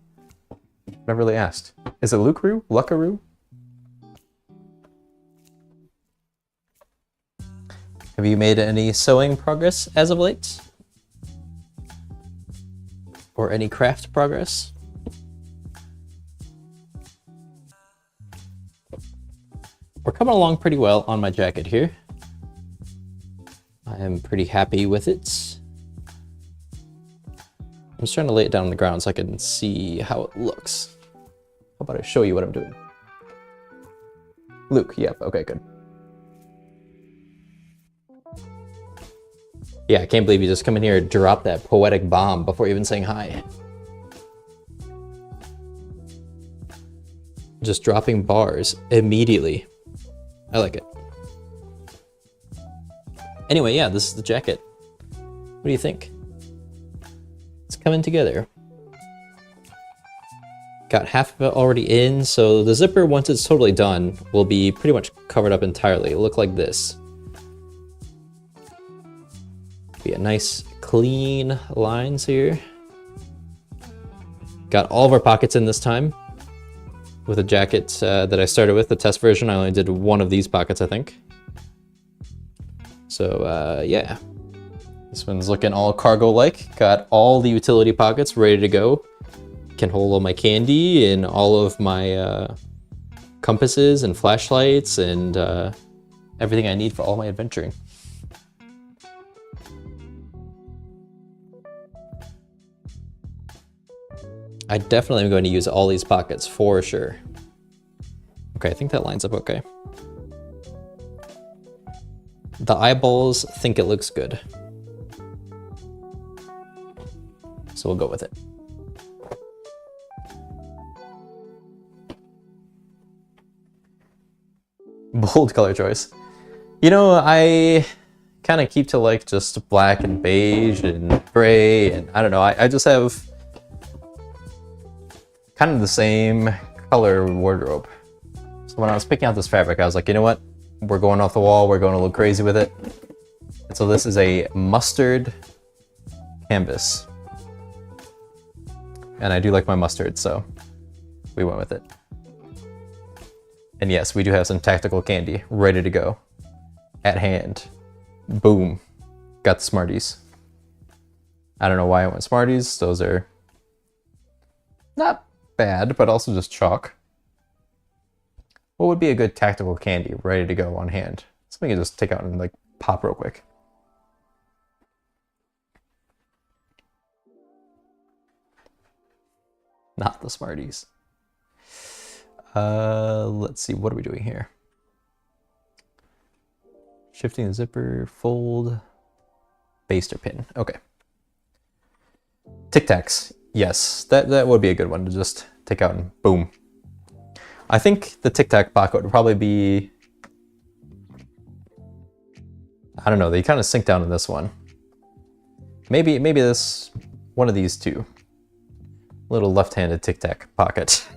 Never really asked. Is it Lukaroo? Lukaroo? Have you made any sewing progress as of late? Or any craft progress? We're coming along pretty well on my jacket here. I am pretty happy with it. I'm just trying to lay it down on the ground so I can see how it looks. How about I show you what I'm doing? Luke, yep, okay, good. Yeah, I can't believe you just come in here and drop that poetic bomb before even saying hi. Just dropping bars immediately. I like it. Anyway, yeah, this is the jacket. What do you think? It's coming together. Got half of it already in, so the zipper, once it's totally done, will be pretty much covered up entirely. It'll look like this. Be a nice, clean lines here. Got all of our pockets in this time. With a jacket that I started with, the test version, I only did one of these pockets, I think. So, yeah. This one's looking all cargo-like. Got all the utility pockets ready to go. Can hold all my candy and all of my compasses and flashlights and everything I need for all my adventuring. I definitely am going to use all these pockets for sure. Okay, I think that lines up okay. The eyeballs think it looks good. So we'll go with it. Bold color choice. You know, I kind of keep to like just black and beige and gray and I don't know, I just have kind of the same color wardrobe. So when I was picking out this fabric, I was like, you know what? We're going off the wall. We're going a little crazy with it. And so this is a mustard canvas. And I do like my mustard, so we went with it. And yes, we do have some tactical candy ready to go. At hand. Boom. Got the Smarties. I don't know why I went Smarties. Those are not bad, but also just chalk. What would be a good tactical candy ready to go on hand? Something you can just take out and like pop real quick. Not the Smarties. Let's see, what are we doing here? Shifting the zipper, fold, baster pin. Okay. Tic Tacs. Yes, that would be a good one to just take out and boom. I think the Tic Tac pocket would probably be, I don't know, they kind of sink down in this one. Maybe this, one of these two. Little left-handed Tic Tac pocket.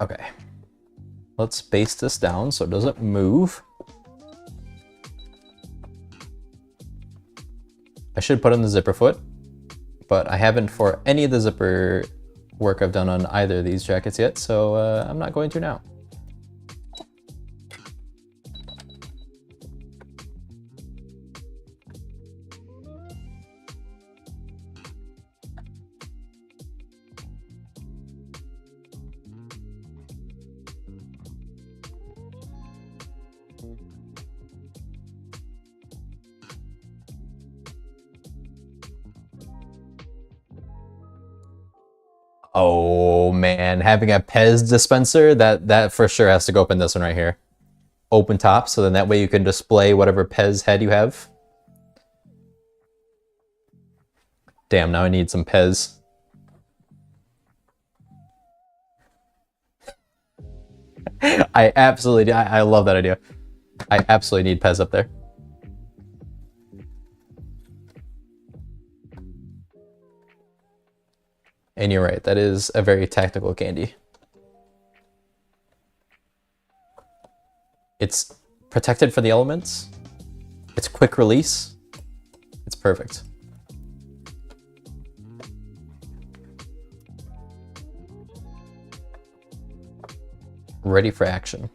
Okay, let's baste this down so it doesn't move. I should put in the zipper foot, but I haven't for any of the zipper work I've done on either of these jackets yet, so I'm not going to now. Oh man, having a Pez dispenser, that for sure has to go up in this one right here. Open top, so then that way you can display whatever Pez head you have. Damn, now I need some Pez. I love that idea. I absolutely need Pez up there. And you're right, that is a very tactical candy. It's protected for the elements. It's quick release. It's perfect. Ready for action.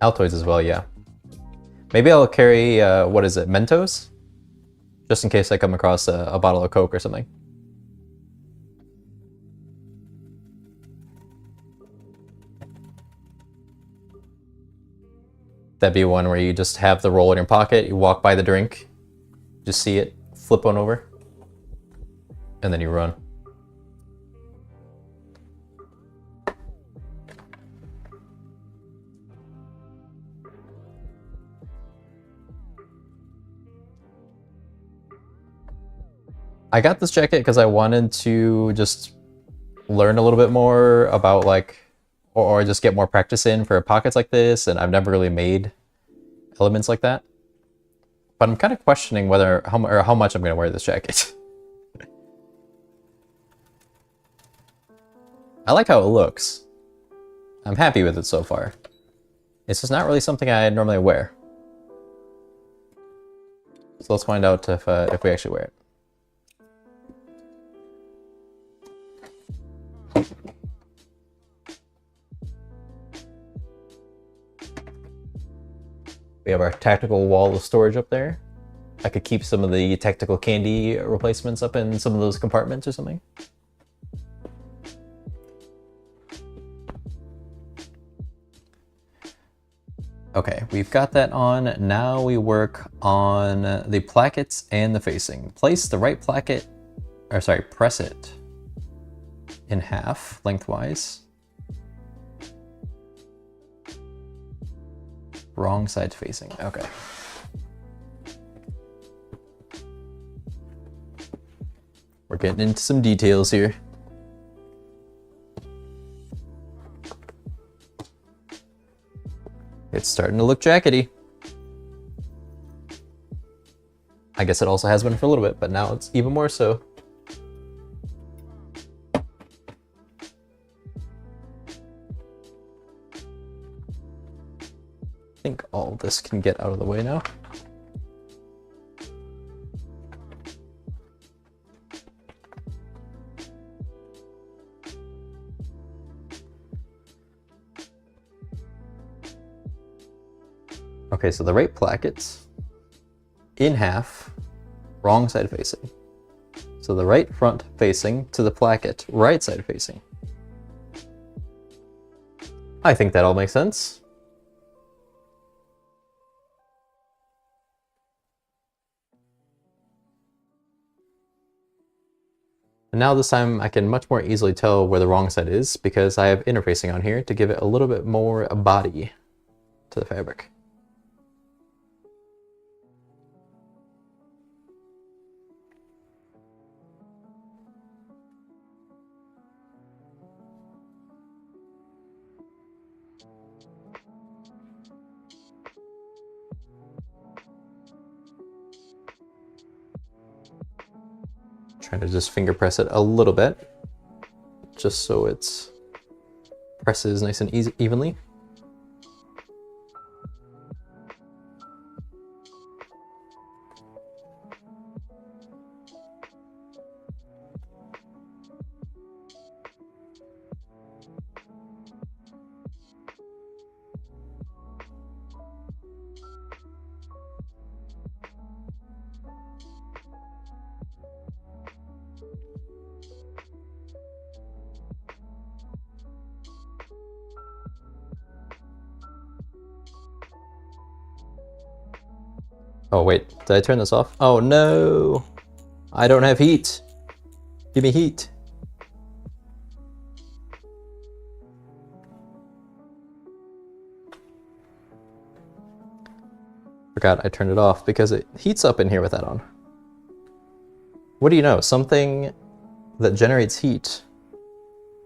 Altoids as well, yeah. Maybe I'll carry, what is it, Mentos? Just in case I come across a bottle of Coke or something. That'd be one where you just have the roll in your pocket, you walk by the drink, just see it, flip one over, and then you run. I got this jacket because I wanted to just learn a little bit more about like, or just get more practice in for pockets like this, and I've never really made elements like that. But I'm kind of questioning whether how much I'm going to wear this jacket. I like how it looks. I'm happy with it so far. It's just not really something I normally wear. So let's find out if we actually wear it. We have our tactical wall of storage up there. I could keep some of the tactical candy replacements up in some of those compartments or something. Okay, we've got that on. Now we work on the plackets and the facing. Place the right placket, or sorry, press it in half lengthwise. Wrong side facing, okay. We're getting into some details here. It's starting to look jackety. I guess it also has been for a little bit, but now it's even more so. I think all this can get out of the way now. Okay, so the right placket in half, wrong side facing. So the right front facing to the placket, right side facing. I think that all makes sense. And now this time I can much more easily tell where the wrong side is because I have interfacing on here to give it a little bit more body to the fabric. Trying to just finger press it a little bit, just so it's presses nice and evenly. Oh wait, did I turn this off? Oh no! I don't have heat! Give me heat! Forgot I turned it off because it heats up in here with that on. What do you know? Something that generates heat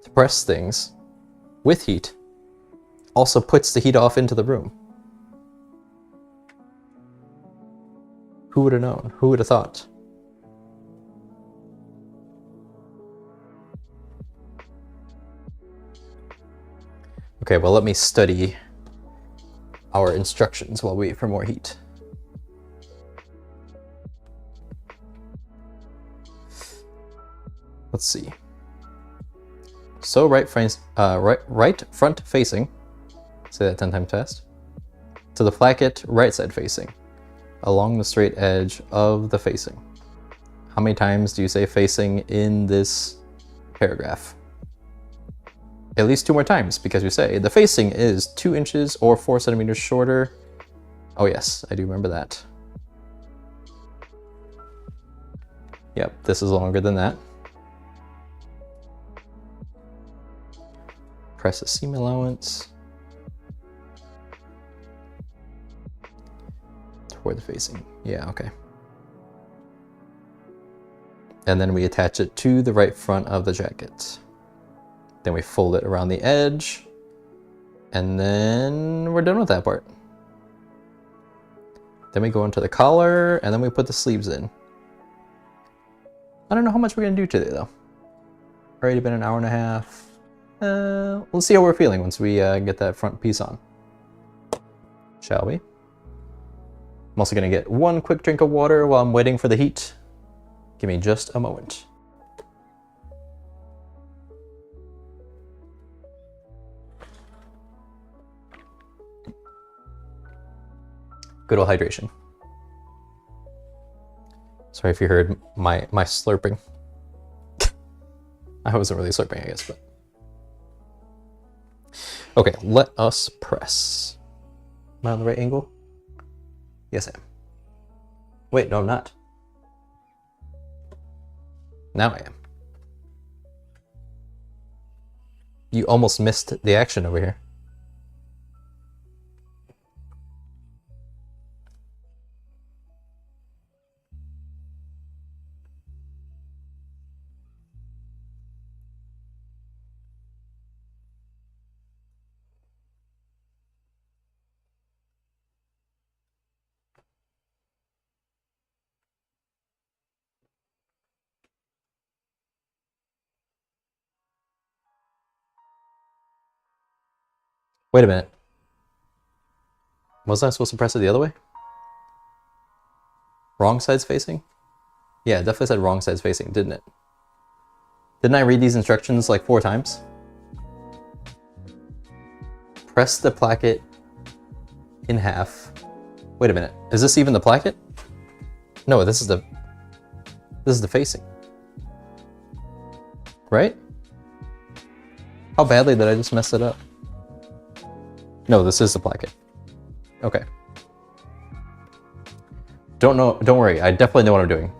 to press things with heat also puts the heat off into the room. Who would have known? Who would have thought? Okay, well let me study our instructions while we wait for more heat. Let's see. So right front facing, say that 10 times fast, to the placket right side facing, along the straight edge of the facing. How many times do you say facing in this paragraph? At least 2 more times, because you say the facing is 2 inches or 4 centimeters shorter. Oh yes, I do remember that. Yep, this is longer than that. Press the seam allowance toward the facing. Yeah, okay. And then we attach it to the right front of the jacket. Then we fold it around the edge, and then we're done with that part. Then we go into the collar, and then we put the sleeves in. I don't know how much we're gonna do today though. Already been an hour and a half. We'll see how we're feeling once we get that front piece on. Shall we? I'm also gonna get one quick drink of water while I'm waiting for the heat. Give me just a moment. Good old hydration. Sorry if you heard my slurping. I wasn't really slurping, I guess, but. Okay, let us press. Am I on the right angle? Yes, I am. Wait, no, I'm not. Now I am. You almost missed the action over here. Wait a minute. Wasn't I supposed to press it the other way? Wrong side's facing? Yeah, it definitely said wrong side's facing, didn't it? Didn't I read these instructions like 4 times? Press the placket in half, Wait a minute. Is this even the placket? No, this is the facing. Right? How badly did I just mess it up? No, this is the placket. Okay. Don't worry, I definitely know what I'm doing.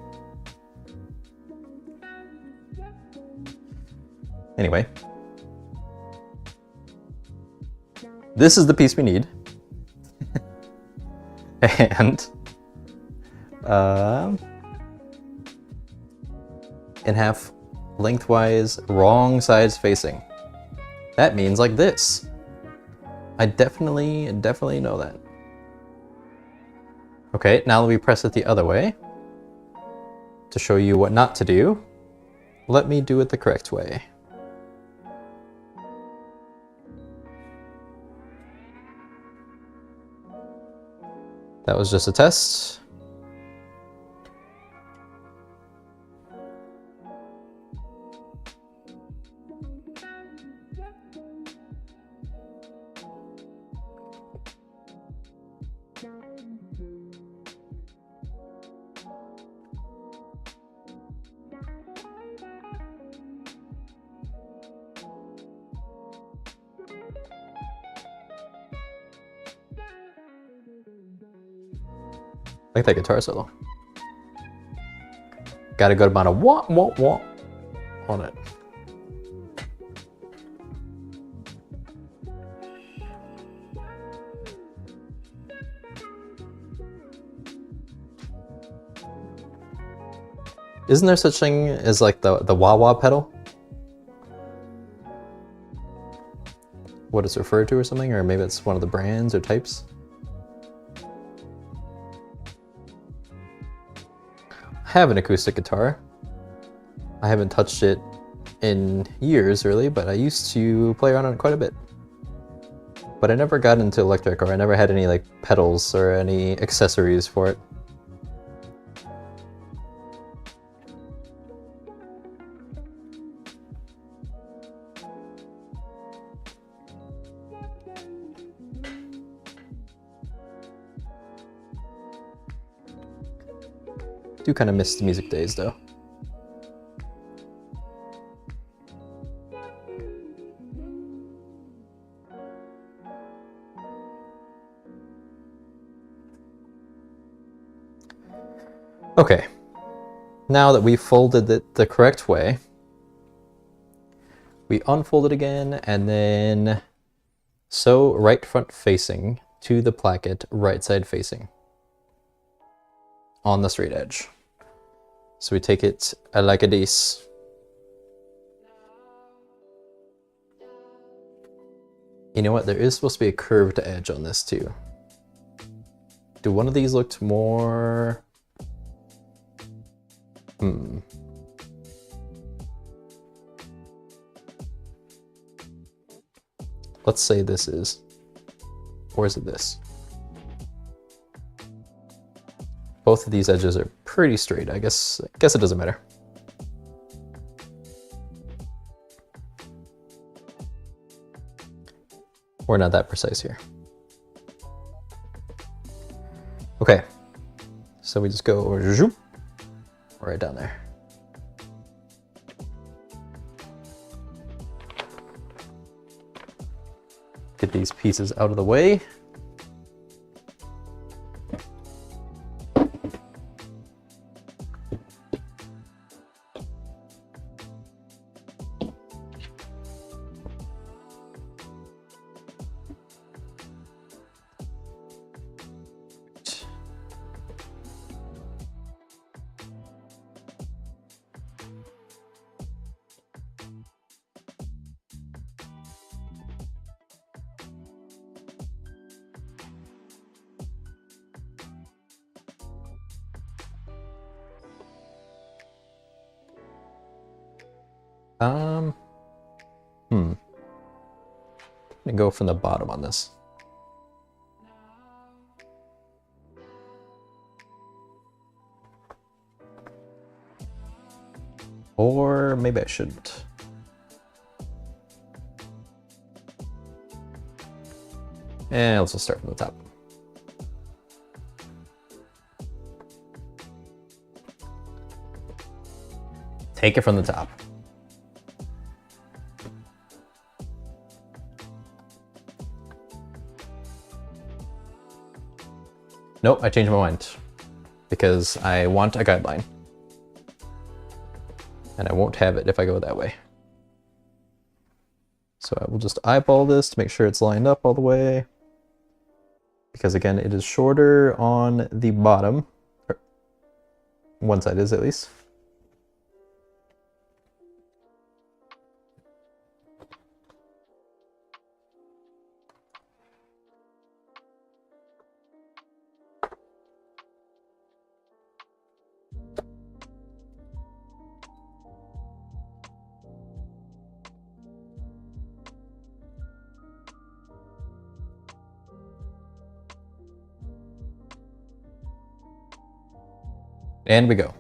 Anyway. This is the piece we need. And in half lengthwise, wrong sides facing. That means like this. I definitely know that. Okay, now that we press it the other way, to show you what not to do, let me do it the correct way. That was just a test. Like that guitar solo. Got a good amount of wah on it. Isn't there such thing as like the wah-wah pedal? What it's referred to or something, or maybe it's one of the brands or types? I have an acoustic guitar. I haven't touched it in years really, but I used to play around on it quite a bit. But I never got into electric, or I never had any like pedals or any accessories for it. Do kind of miss the music days though. Okay, now that we've folded it the correct way, we unfold it again and then sew right front facing to the placket, right side facing on the straight edge. So we take it like a this. You know what? There is supposed to be a curved edge on this too. Do one of these look more... Let's say this is. Or is it this? Both of these edges are pretty straight. I guess it doesn't matter. We're not that precise here. Okay, so we just go right down there. Get these pieces out of the way. I'm gonna go from the bottom on this. Or maybe I shouldn't. And let's just start from the top. Take it from the top. Nope, I changed my mind because I want a guideline. And I won't have it if I go that way. So I will just eyeball this to make sure it's lined up all the way. Because again, it is shorter on the bottom. Or one side is at least. And we go.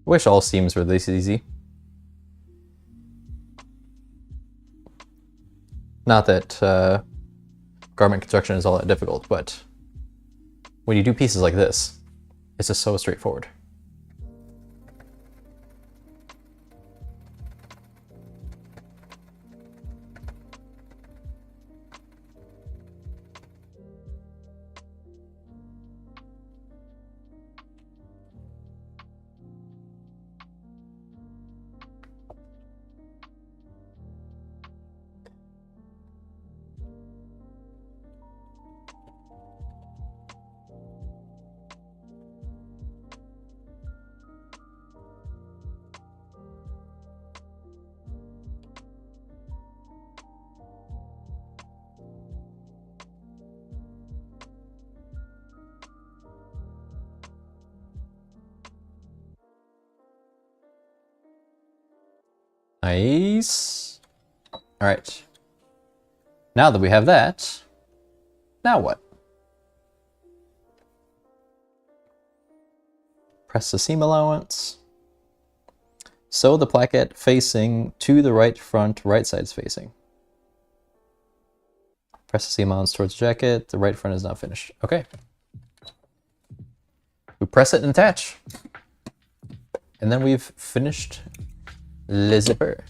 Wish all seams were this easy. Not that garment construction is all that difficult, but when you do pieces like this, it's just so straightforward. Nice. All right. Now that we have that, now what? Press the seam allowance. Sew the placket facing to the right front, right side's facing. Press the seam allowance towards the jacket. The right front is now finished. Okay. We press it and attach. And then we've finished the zipper.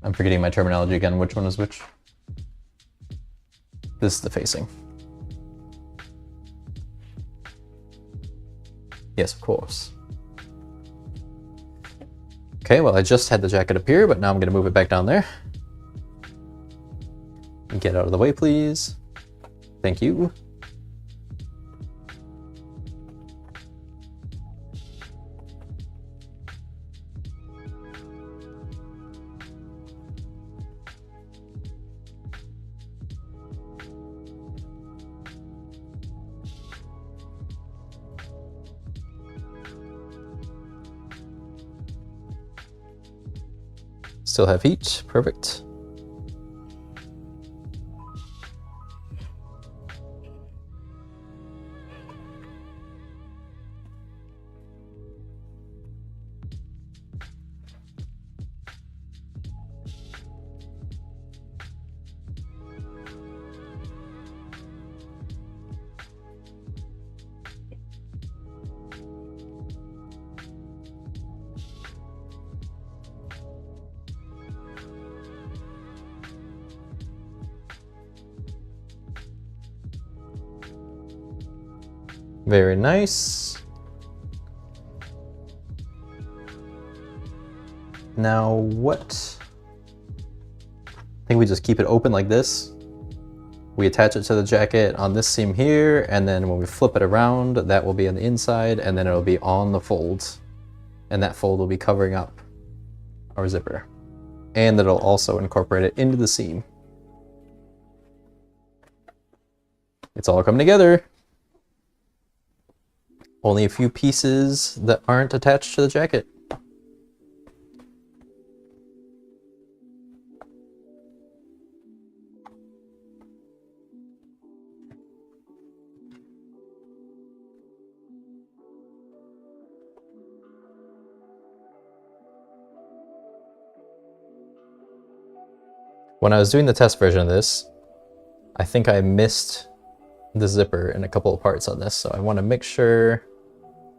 I'm forgetting my terminology again. Which one is which? This is the facing. Yes, of course. Okay, well, I just had the jacket up here, but now I'm going to move it back down there. Get out of the way, please. Thank you. Still have heat, perfect. Very nice. Now what? I think we just keep it open like this. We attach it to the jacket on this seam here, and then when we flip it around, that will be on the inside, and then it'll be on the fold. And that fold will be covering up our zipper. And it'll also incorporate it into the seam. It's all coming together. Only a few pieces that aren't attached to the jacket. When I was doing the test version of this, I think I missed the zipper in a couple of parts on this, so I want to make sure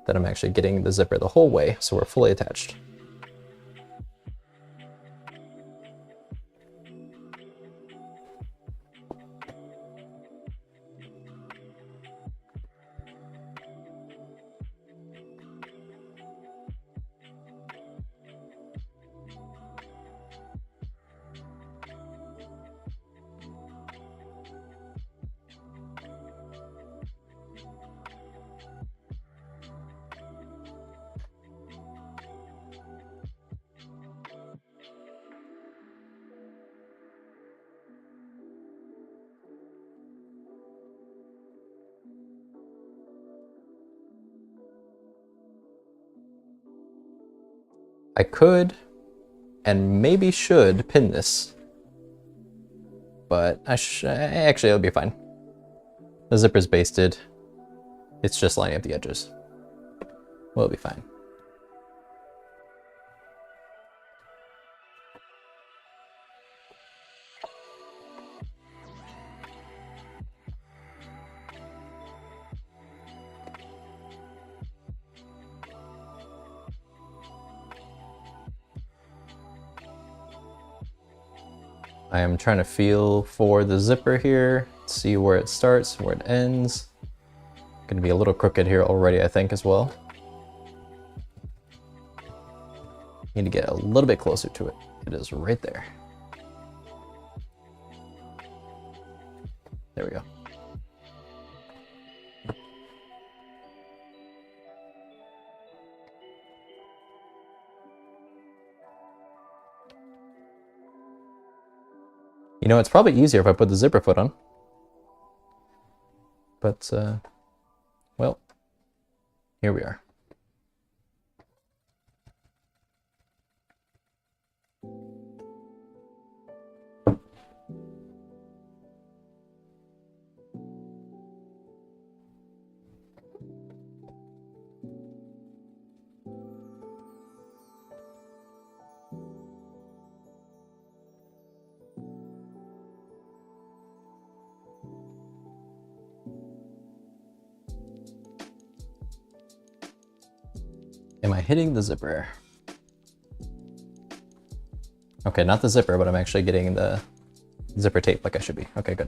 that I'm actually getting the zipper the whole way, so we're fully attached. I could, and maybe should, pin this, but actually it'll be fine. The zipper's basted. It's just lining up the edges. We'll be fine. I am trying to feel for the zipper here, see where it starts, where it ends. Gonna be a little crooked here already, I think, as well. Need to get a little bit closer to it. It is right there. There we go. You know, it's probably easier if I put the zipper foot on. But, well, here we are. Am I hitting the zipper? Okay, not the zipper, but I'm actually getting the zipper tape like I should be. Okay, good.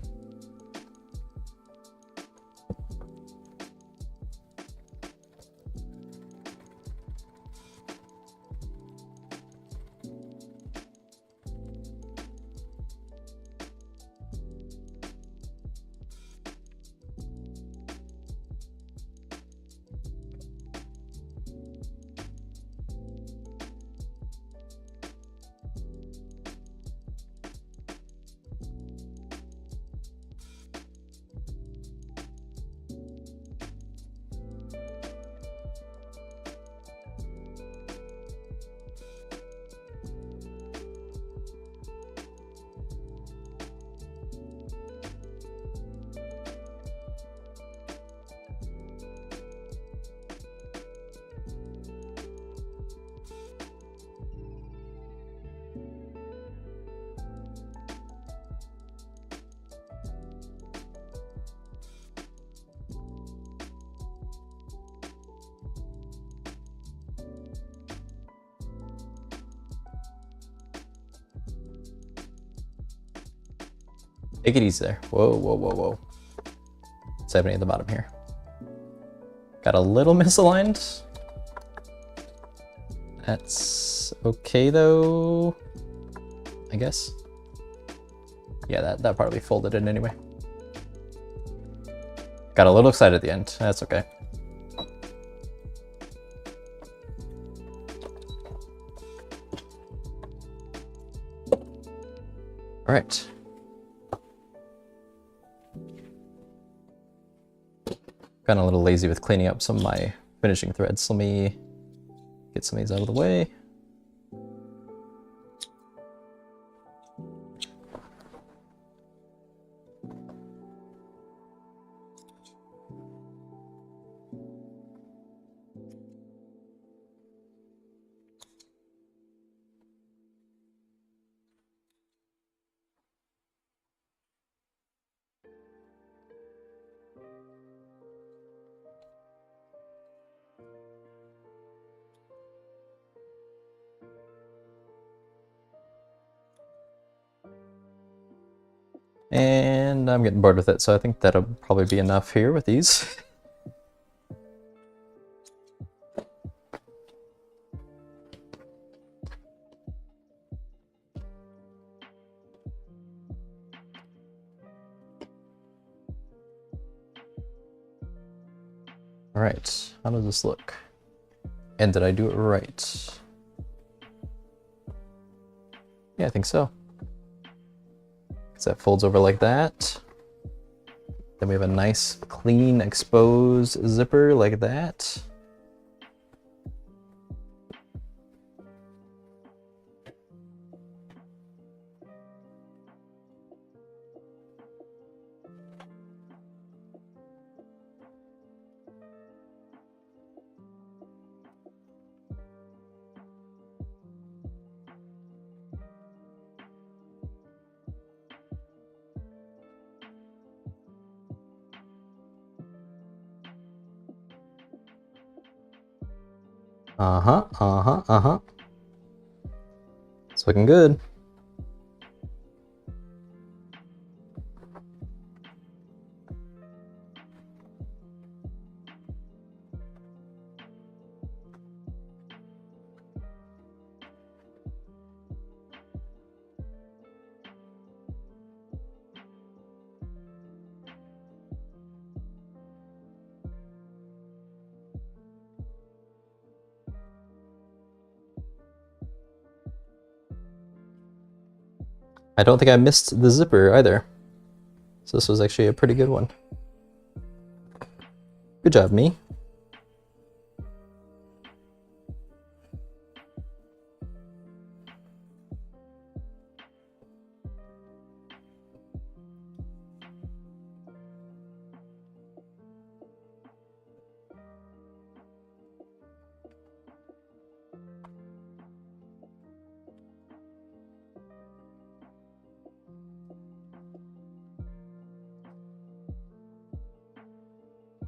Take it easy there. Whoa, whoa, whoa, whoa. What's happening at the bottom here? Got a little misaligned. That's okay though, I guess. Yeah, that part will be folded in anyway. Got a little excited at the end. That's okay. All right. Gotten a little lazy with cleaning up some of my finishing threads. Let me get some of these out of the way. And I'm getting bored with it, so I think that'll probably be enough here with these. All right, how does this look? And did I do it right? Yeah, I think so. So that folds over like that. Then we have a nice, clean, exposed zipper like that. It's looking good. I don't think I missed the zipper either. So this was actually a pretty good one. Good job, me.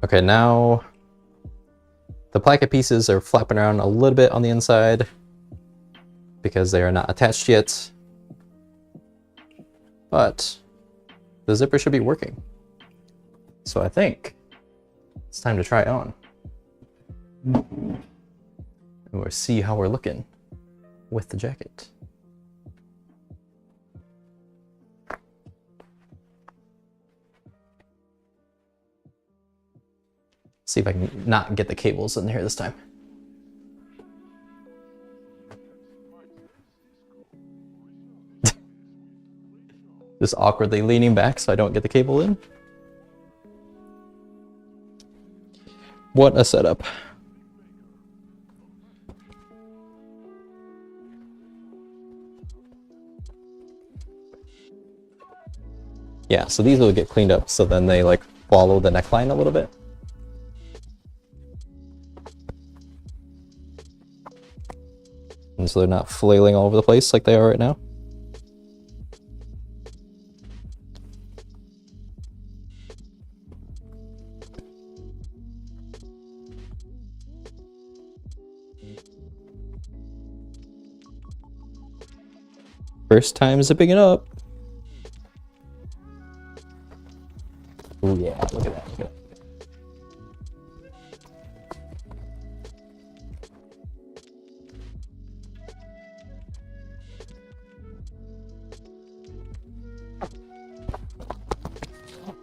Okay, now the placket pieces are flapping around a little bit on the inside because they are not attached yet, but the zipper should be working. So I think it's time to try it on. And we'll see how we're looking with the jacket. See if I can not get the cables in here this time. Just awkwardly leaning back so I don't get the cable in. What a setup. Yeah, so these will get cleaned up so then they like follow the neckline a little bit. And so they're not flailing all over the place like they are right now. First time zipping it up. Oh yeah, look at that, look at that.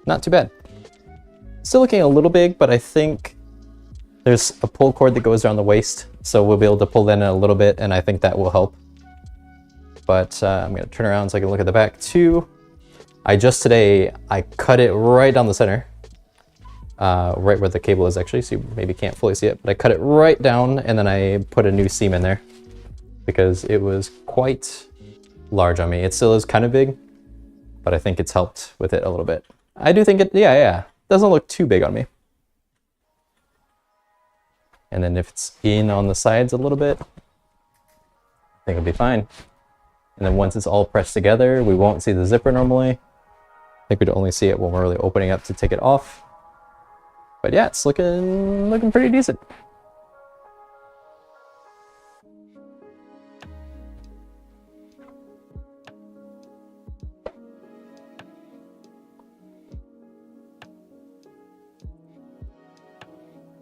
Not too bad. Still looking a little big, but I think there's a pull cord that goes around the waist, so we'll be able to pull that in a little bit, and I think that will help. But I'm gonna turn around so I can look at the back too. I cut it right down the center. right where the cable is actually, so you maybe can't fully see it, but I cut it right down and then I put a new seam in there because it was quite large on me. It still is kind of big, but I think it's helped with it a little bit. I do think it, yeah, doesn't look too big on me. And then if it's in on the sides a little bit, I think it'll be fine. And then once it's all pressed together, we won't see the zipper normally. I think we'd only see it when we're really opening up to take it off. But yeah, it's looking pretty decent.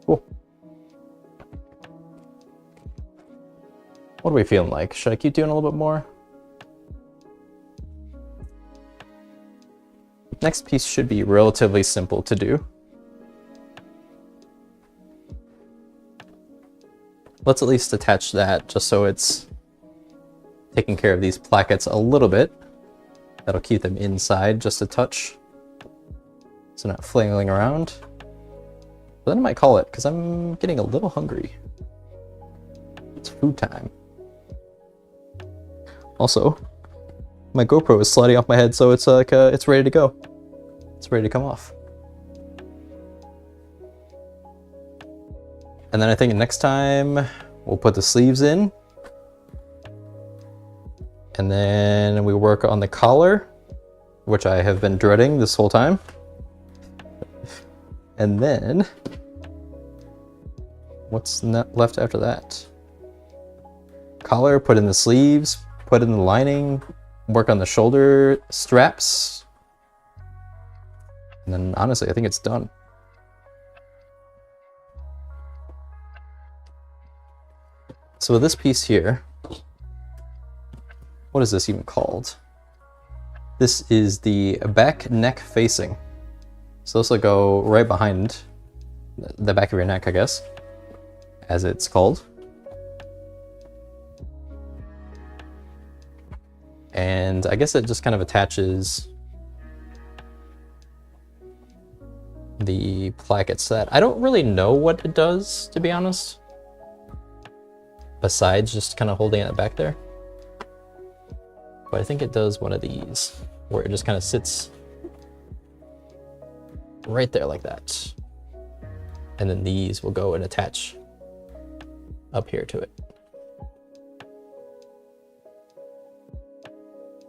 Cool. What are we feeling like? Should I keep doing a little bit more? Next piece should be relatively simple to do. Let's at least attach that just so it's taking care of these plackets a little bit. That'll keep them inside just a touch, so not flailing around. But then I might call it because I'm getting a little hungry. It's food time. Also, my GoPro is sliding off my head, so it's like it's ready to go. It's ready to come off. And then I think next time we'll put the sleeves in. And then we work on the collar, which I have been dreading this whole time. And then, what's left after that? Collar, put in the sleeves, put in the lining, work on the shoulder straps. And then honestly, I think it's done. So with this piece here, what is this even called? This is the back neck facing. So this will go right behind the back of your neck, I guess, as it's called. And I guess it just kind of attaches the plackets to that. I don't really know what it does, to be honest, besides just kind of holding it back there. But I think it does one of these, where it just kind of sits right there like that. And then these will go and attach up here to it.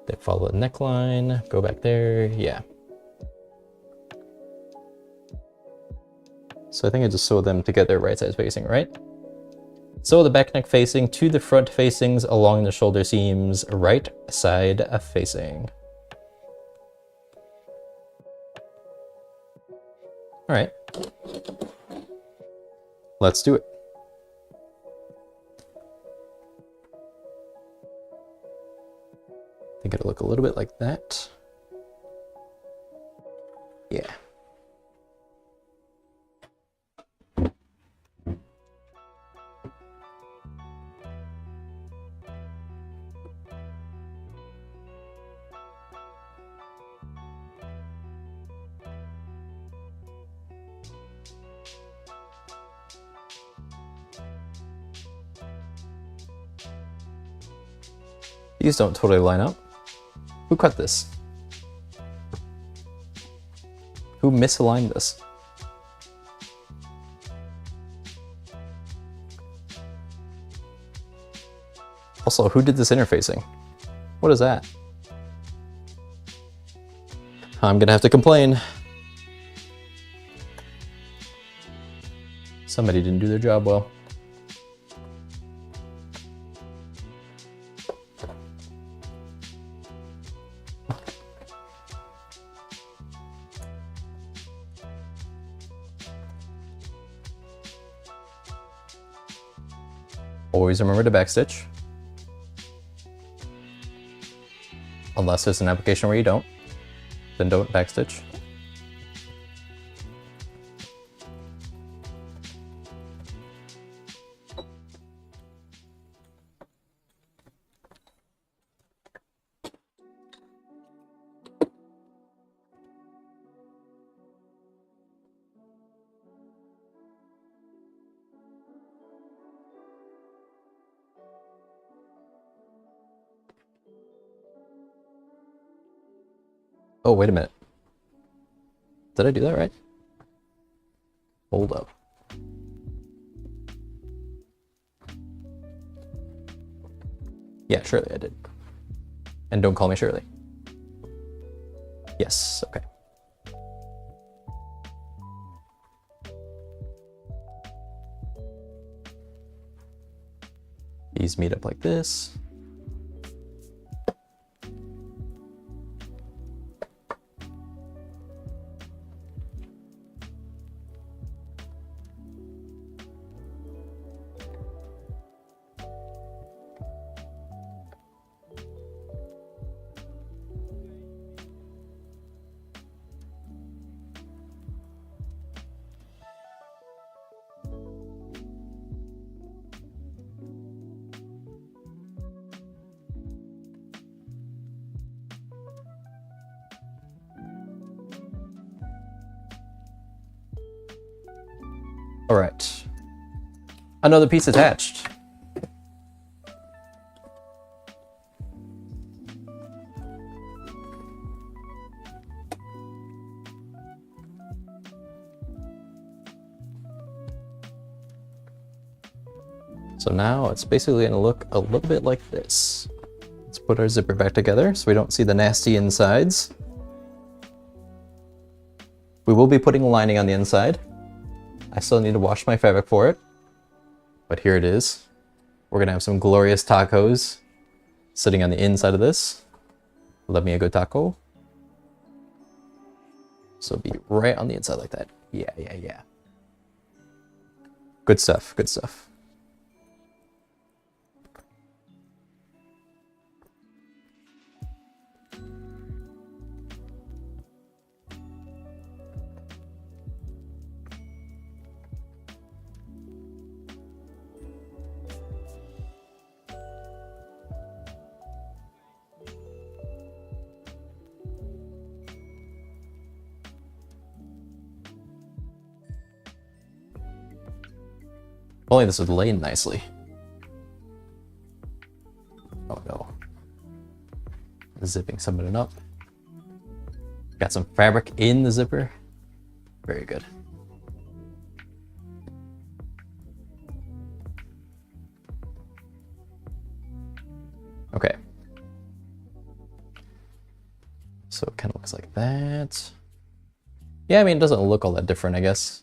They follow the neckline, go back there, yeah. So I think I just sew them together right side facing, right? Sew the back neck facing to the front facings along the shoulder seams, right side facing. All right, let's do it. I think it'll look a little bit like that. Yeah. These don't totally line up. Who cut this? Who misaligned this? Also, who did this interfacing? What is that? I'm gonna have to complain. Somebody didn't do their job well. Always remember to backstitch. Unless there's an application where you don't, then don't backstitch. Oh, wait a minute. Did I do that right? Hold up. Yeah, surely I did. And don't call me Shirley. Yes, okay. These meet up like this. All right, another piece attached. So now it's basically gonna look a little bit like this. Let's put our zipper back together so we don't see the nasty insides. We will be putting a lining on the inside. I still need to wash my fabric for it, but here it is. We're gonna have some glorious tacos sitting on the inside of this. Love me a good taco. So be right on the inside like that. Yeah, yeah, yeah. Good stuff, good stuff. Only this would lay nicely. Oh no. Zipping some of it up. Got some fabric in the zipper. Very good. Okay. So it kind of looks like that. Yeah, I mean, it doesn't look all that different, I guess.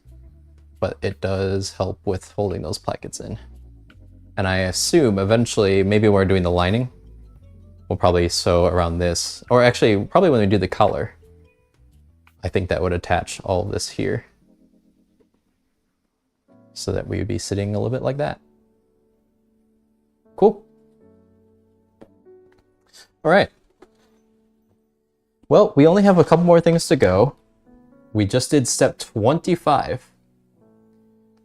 But it does help with holding those plackets in. And I assume eventually, maybe when we're doing the lining, we'll probably sew around this, or actually probably when we do the collar, I think that would attach all of this here so that we would be sitting a little bit like that. Cool. All right. Well, we only have a couple more things to go. We just did step 25.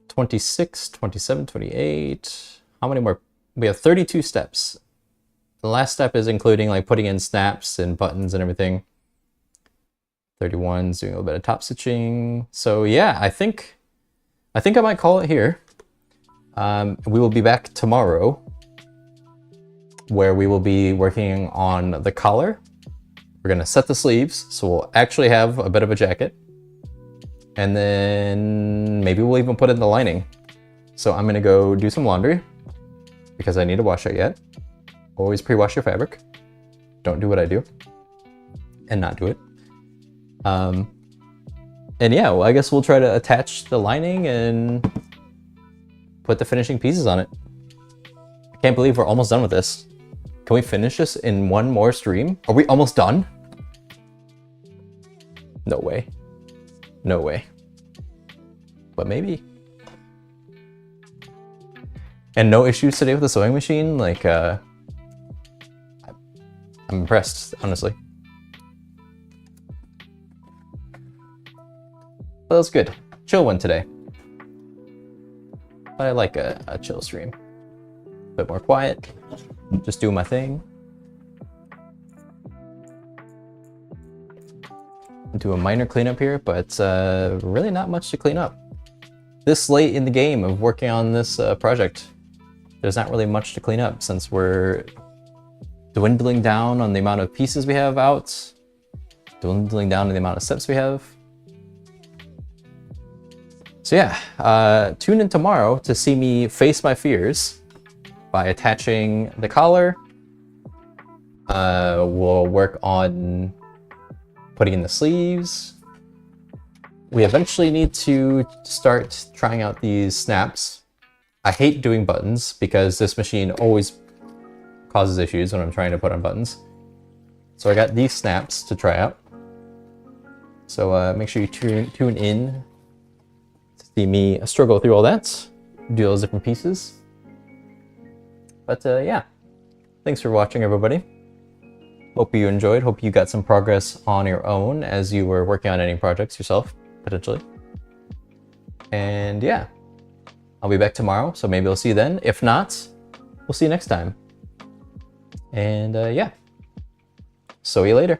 26, 27, 28. How many more? We have 32 steps. The last step is including like putting in snaps and buttons and everything. 31 is doing a little bit of top stitching. So yeah, I think I might call it here. We will be back tomorrow where we will be working on the collar. We're gonna set the sleeves, so we'll actually have a bit of a jacket. And then maybe we'll even put in the lining. So I'm gonna go do some laundry because I need to wash it yet. Always pre-wash your fabric. Don't do what I do and not do it. And yeah, well, I guess we'll try to attach the lining and put the finishing pieces on it. I can't believe we're almost done with this. Can we finish this in one more stream? Are we almost done? No way. No way. But maybe. And no issues today with the sewing machine? Like, I'm impressed, honestly. But that was good. Chill one today. But I like a chill stream. A bit more quiet. Just doing my thing. Do a minor cleanup here, but really not much to clean up. This late in the game of working on this project, there's not really much to clean up since we're dwindling down on the amount of pieces we have out. dwindling down to the amount of steps we have. So yeah, tune in tomorrow to see me face my fears by attaching the collar. We'll work on putting in the sleeves. We eventually need to start trying out these snaps. I hate doing buttons because this machine always causes issues when I'm trying to put on buttons. So I got these snaps to try out. So make sure you tune in to see me struggle through all that, do those different pieces. But yeah, thanks for watching, everybody. Hope you enjoyed. Hope you got some progress on your own as you were working on any projects yourself, potentially. And yeah, I'll be back tomorrow, so maybe I'll see you then. If not, we'll see you next time. And yeah, see you later.